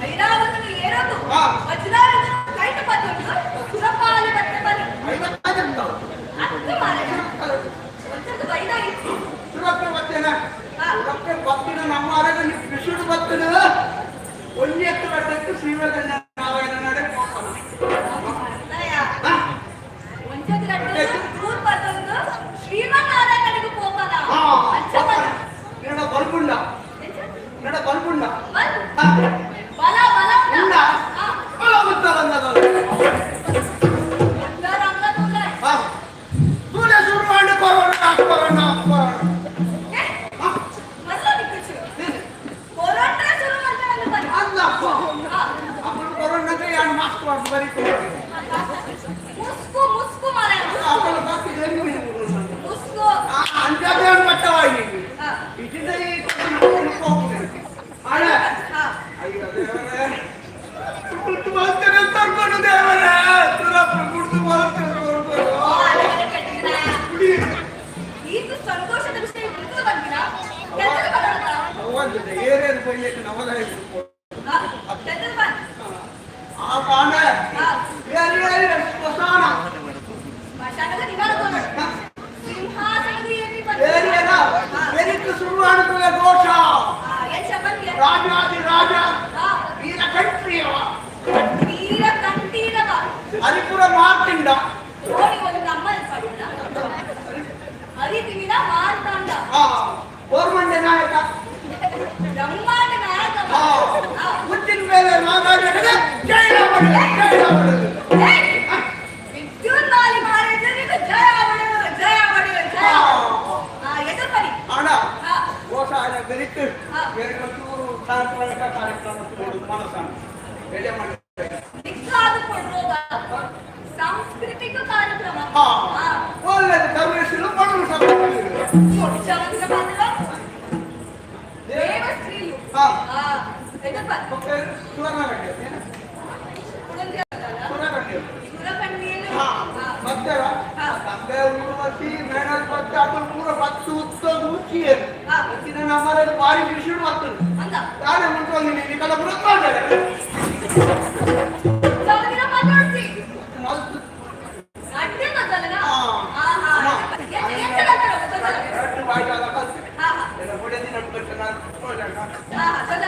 ಐರಾವತನು ಏರೋದು ಹಾ. ವಜ್ರಾಯುಧನು ಕೈಟ ಪದೊಂದು ಸುರಪಾಲಿ ಬಟ್ಟೆ ಬನ್ನಿ 55 ಹತ್ತು ಮಾಲೆ ಒಂಚೂರು ಬೈದಾಗಿತ್ತು ಸುರಕ್ಷೆ ಬರ್ತೇನೆ ಹಾ. ಸುರಕ್ಷೆ ಬತ್ತಿನ ನಮ್ಮ ಅರಗಲ್ಲಿ ಬಿಸುಡು ಬರ್ತದೆ ಒಂದು ಎತ್ತು ಬಟ್ಟಕ್ಕೆ ಶ್ರೀವೇದ ನಾರಾಯಣ ನಡೆ ಹೋಗೋಣ ಅಣ್ಣಯ್ಯ ಒಂಚೂರು ಗಂಟಲು ಮೂರು ಪದೊಂದು ಶ್ರೀಮನ್ನಾರಾಯಣನಿಗೂ ಹೋಗೋಣ ಹಾ ಅಂಚಮನ ನಿನ್ನ ಬಲ್ಬುಂಡ ನಿನ್ನ ಬಲ್ಬುಂಡ ಬಂದು ಹಾ ಬಲ ಬಲ ಉಂಡ ಹಾ ಗೊತ್ತಲ್ಲ ಎಲ್ಲರ ಅಂಗದೂಲ ಹಾ ಸೂರ್ಯ ಶುರು ಮಾಡಿ ಕೊರೋನಾ ಏ ಮಲ್ಲ ಬಿಕ್ಕಿಸು ಕೊರೋನಾ ಶುರು ಮಾಡ್ತಾರೆ ಬನ್ನಿ ಅಲ್ಲಪ್ಪ ಹಾ ಅప్పుడు ಕೊರೋನಾಗೆ ಯಾರು ಮಾಸ್ಕ್ ಮಾಡಿ ಬರೀತಾರೆ ಮುಸ್ಕು ಮುಸ್ಕು ಮಾರೆ ಅప్పుడు ಬಾಕಿ ಏನು ಮುಸ್ಕು ಅಂಜಾದೆ ಮಟ್ಟವಾಗಿ ಹಾ ಇದಿದೆ ಹೋಗ್ತೇನೆ ಆಳೆ ಹಾ ಅಯ್ಯೋ ದೇವರೇ ಕುಟ್ಟು ಮಾಡ್ತೇನೆ ತರ್ಕೊಂಡು ದೇವರೇ ತುರಪ್ಪ ಕುಟ್ಟು ಮಾಡ್ತೇನೆ ಇದು ಸಂತೋಷದ ವಿಷಯ ತಿಳಿದು ಬಂದಿರಾ ಎದ್ದು ಬರೋಣ ಒಂದು ಏರೇನು ಬೈಯಕ್ಕೆ ನವಲ ಹಾ ಎದ್ದು ಬನ್ನಿ ಆ ಕಾಣ ಹಾ ಬೇರೆ ಸ್ಮಶಾನ ಮಶಾನದ ನಿವಾರಣ ಸಿಂಹಾಸನದ ಏನಿ ಬೇರೆ ಬೇರಿಟ್ಟು ಶುರು ಮಾಡುತ್ತವೆ ದೋಷ ಎಂಚ ಬಂದಿಯ ರಾಜಾದಿ ರಾಜ ಹಾ ವೀರ ಕಂಟ್ರಿಯವ ವೀರ ಕಂಠೀರವ ಹರಿಪುರ ಮಾರ್ತಿಂಡ ಓಡಿ ಒಂದು ನಮ್ಮಲ್ಲಿ ಪಡಿಲ್ಲ ಹರಿತಿವಿನ ಮಾರ್ತಾಂಡ ಗೋರ್ಮಂಡೆ ನಾಯಕ ಬ್ರಹ್ಮಾಂಡ ನಾಯಕ ಮುಚ್ಚಿನ ಮೇಲೆ ಮಾತಾಡಿದರೆ ಜಯರಾಮನು ಜಯರಾಮನು ವಿದ್ಯುತ್ ಮಾಲಿ ಮಹಾರಾಜನಿಗೆ ಜಯ ಅವಳು ಜಯ ಅವಳು ಜಯ ಎದುರು ಬನ್ನಿ ಅಣ್ಣ ಹಾ ಗೋಸಾಯ ಬೆರಿತು ಹಾ. ಬೇರೆ ಒಂಚೂರು ಸಾಂಸ್ಕೃತಿಕ ಕಾರ್ಯಕ್ರಮ ಮನಸ್ಸನ್ನು ಬೆಳೆ ಮಾಡಿ ನಿಕ್ಕಾದು ಕೊಡುವಾಗ ಸಾಂಸ್ಕೃತಿಕ ಕಾರ್ಯಕ್ರಮ ಹಾ ಒಳ್ಳೆದು ಧರ್ಮೇಶ್ವರ ಪಡಲು ಚಂದ್ರ ಬಂದ್ರ ದೇವಶ್ರೀಯು ಹಾ ಎದುರು ಬನ್ನಿ ಸುವರ್ಣಗಡ್ಡೆ ಸುವರ್ಣಗಡ್ಡೆ ಸುರಕನ್ಯೆಯಲ್ಲಿ ಹಾ ಮತ್ತೆ ತಂದೆ ಉರುವತಿ ಮೇಣಲ್ ಪತ್ತೆ ಅದು ಪೂರ ಪತ್ತು ಉತ್ತದ ಮುಚ್ಚಿಯರು ಹಾ. ಇದನ್ನ ನಮ್ಮಲ್ಲಿ ಭಾರಿ ಬಿಸಿಲು ಬರ್ತದೆ ಅಂದ ತಾನೇ ಮುಂದೆ ನೀನು ಕಲ ಬರುತ್ತಾರೆ ಸಾವಿರ ಮಾತಾಡ್ತಿ ಮಸ್ತ್ ಅಡ್ಡೆ ಗೊತ್ತಲ್ಲ ಹಾ. ಎಂತ ಗೊತ್ತಲ್ಲ ಎರಡು ಬಾಯಿಗಾಲ ಕಲ್ತು ಹಾ ಹಾ ಎಲ್ಲ ಒಳ್ಳೆ ದಿನ ಬಿಟ್ಟು ನಾನು ನೋಡೋಣ ಹಾ ಗೊತ್ತಲ್ಲ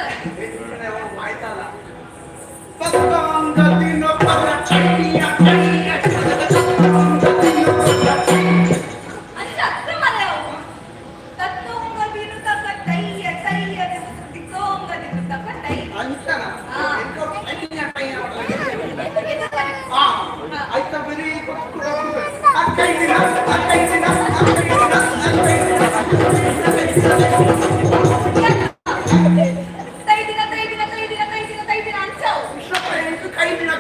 ಆಯ್ತಲ್ಲ ಭಕ್ತಾಂಗತಿನೊಬ್ಬರ ಚಟ್ಟಿಯ ಕೈಯ ಭಕ್ತಾಂಗತಿನೊಬ್ಬರ ಅಂಚ ಅಕ್ರಮರವು ತತ್ತೋಂಗ ಬಿರುತಕ ತೈಯ ತೈಯ ದಿಕ್ಕೋಂಗ ದಿರುತಕ ತೈ ಅಂಚನ ಹಾ. ಎಂತೋ ಕೈಯ ಕೈಯ ಎದುರು ಬನ್ನಿ ಹಾ ಆಯ್ತ ಬರೀ ಕೊಟ್ಟು ಅಕ್ಕೈದಿನ ಅಕ್ಕೈದಿನ ಅಕ್ಕೈದಿನ ತೈದಿನ ತೈದಿನ ತೈದಿನ ತೈದಿನ ತೈದಿನ ಅಂಚವು ವಿಶ್ವಪ್ಪ ಎಂಟು ಕೈದಿನ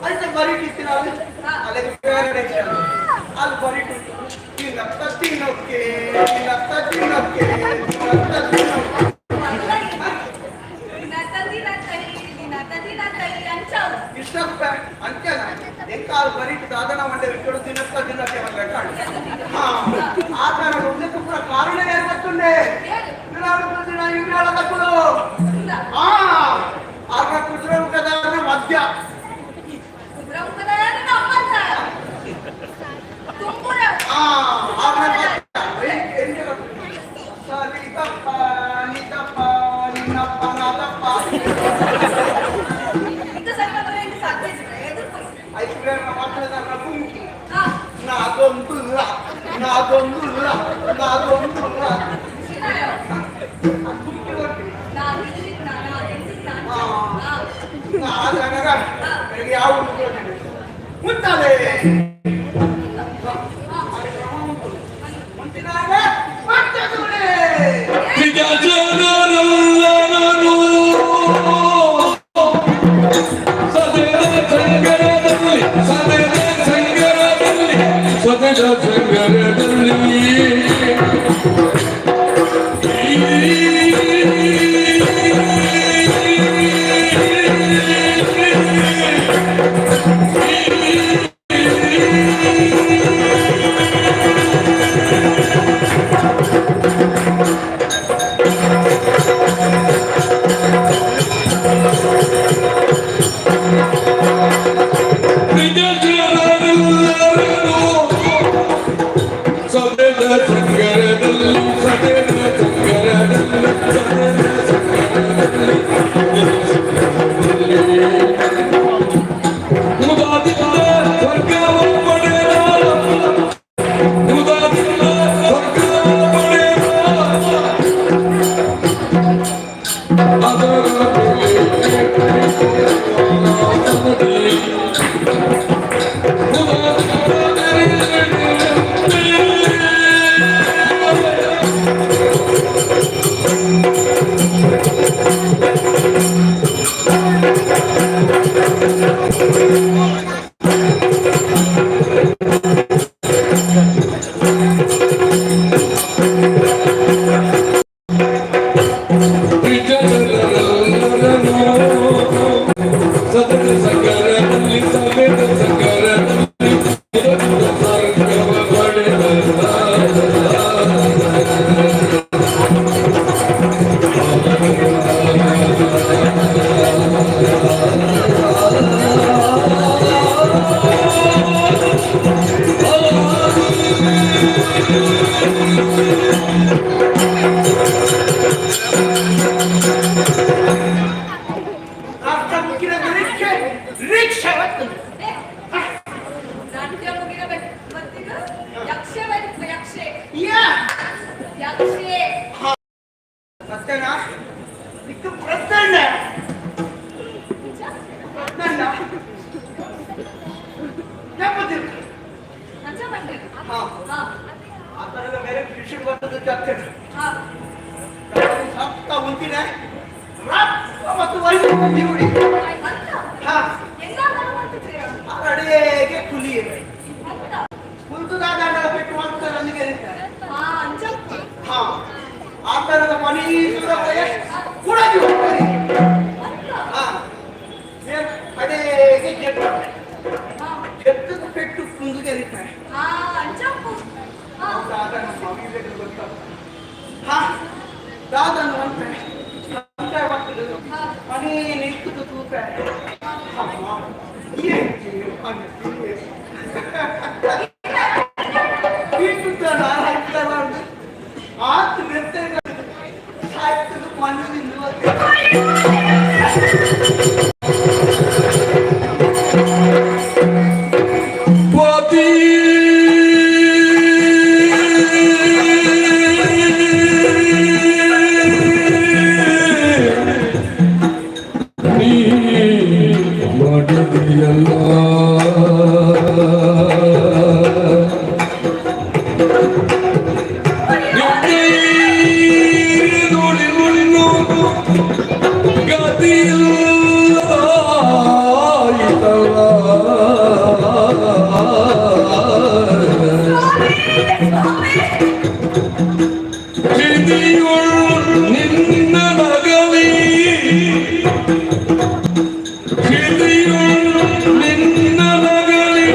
ಆಯ್ತ ಬರೀ ಕಿತ್ತಿನ ಅದಕ್ಕೆ ಬೇರೆ ಅಲ್ಲಿ ಬರೀ ತಿನ್ನಪ್ಪ ತಿನ್ನೋಕೆ ತಿನ್ನಪ್ಪ ತಿನ್ನೋಕೆ ತಿನ್ನಪ್ಪ ತಿನ್ನೋಕೆ ಇಷ್ಟಪ್ಪ ಅಂತ್ಯನ ಎಂಕಾಲು ಬರೀಟು ಸಾಧನ ಮಂಡೆ ವಿಟ್ಟು ತಿನ್ನಪ್ಪ ತಿನ್ನಕ್ಕೆ ಬಂದ ಹಾ ಆ ತರ ಒಂದು ಪೂರ ಕಾರಣ ಏನು ಗೊತ್ತುಂಡೆ ಇವ್ರಾಳ ತಕ್ಕಳು ಹಾ ಆಗ ಕುದುರೆ ಮುಖದ ಮಧ್ಯ 나도 ಯಾವ ಮುಂತಾನೆ ಮುಂಚಿನಾಗ ಮತ್ತೆ ನಿಜ ಜನರೆಲ್ಲರನ್ನೂ ಸದೆದ ಸಂಗರದಲ್ಲಿ ಪ್ರಸನ್ನ ಇದು ಪ್ರಸನ್ನ ಪ್ರಸನ್ನ ಯಾಪದಿಲ್ಲ ಆ ಥರದ ಬೇರೆ ಕೃಷಿ ಬರ್ತದೆ ಜಾಸ್ತಿ ಸಪ್ತ ಮುಂಚಿನ ಮತ್ತು ವೈದ್ಯುಡಿ ಅಡಿಗೆ ಕುಲಿ ಕುಲ್ತುದಾಗ ಪೆಟ್ಟು ಮಾಡ್ತಾರೆ ಅಲ್ಲಿಗೆ ಹಾ ಆ ಥರದ ಮನೀಸುರ ಕೂಡ ಅಡಿಗೆ ಕೆತ್ತದ ಪೆಟ್ಟು ಕುಂದಿಗೆ ಇರ್ತಾರೆ ದಾದನು ಅಂತ ಮನೆ ನಿಂತು ತೂಕ ಆತು ನಿರ್ತ ಸಾಯ್ತದ ಮನಸ್ಸಿಂದ ನಿನ್ನ ನಗಲಿ ನಿನ್ನ ನಗಲಿ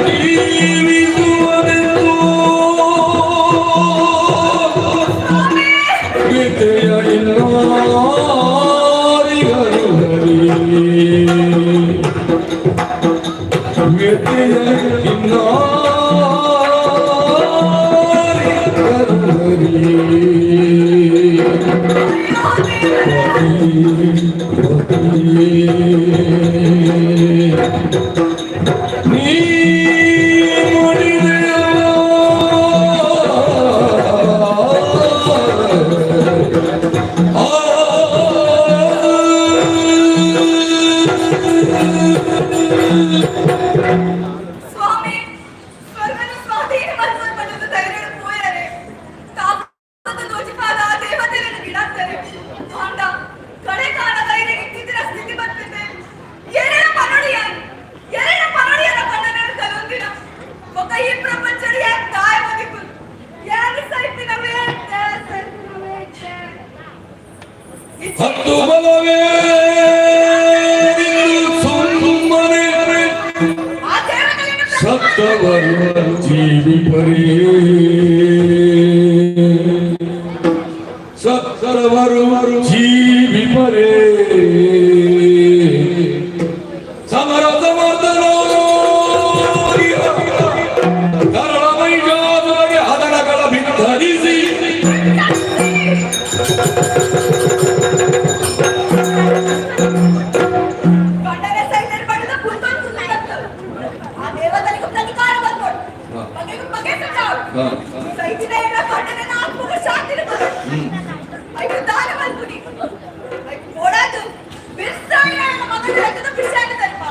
ಜೀವಿಸುವನೆಂದು ವಿದ್ಯೆಯ ಇನ್ನಾರಿಗರು ವಿದ್ಯೆಯ ಇನ್ನಾರಿಗರು ಹತ್ತು ಬಲವೇ ಸುಮ್ಮನೆ ಆ ದೇವತೆಯನ್ನು ಸತ್ತವರು ಜೀವಿಪರೇ ಸತ್ತವರು ಜೀವಿಪರೇ ಸಮರ ಸಮರ್ಥನ ಕರಳ ಮೈಗಾದೊಳಗೆ ಹದನಗಳ ಬಿತ್ತರಿಸಿ ಗಂಡನ ಸೈನ್ಯರು ಪಡೆದ ಪುಲ್ವಾಮ ಆ ದೇವತೆಗೂ ಪ್ರತಿಕಾರ ಬಂದ್ಕೊಡು ಬಗೆ ಸೈತಿನ ಎಲ್ಲ ಗಂಡನ ಆತ್ಮಕ ಶಾಂತಿ ಐದು ದಾನ ಬಂದ್ಬಿಡಿ ಓಡಾದು ಬಿರ್ಸಾಯ ಮಗನ ವಿಷಯ ತರ್ಪ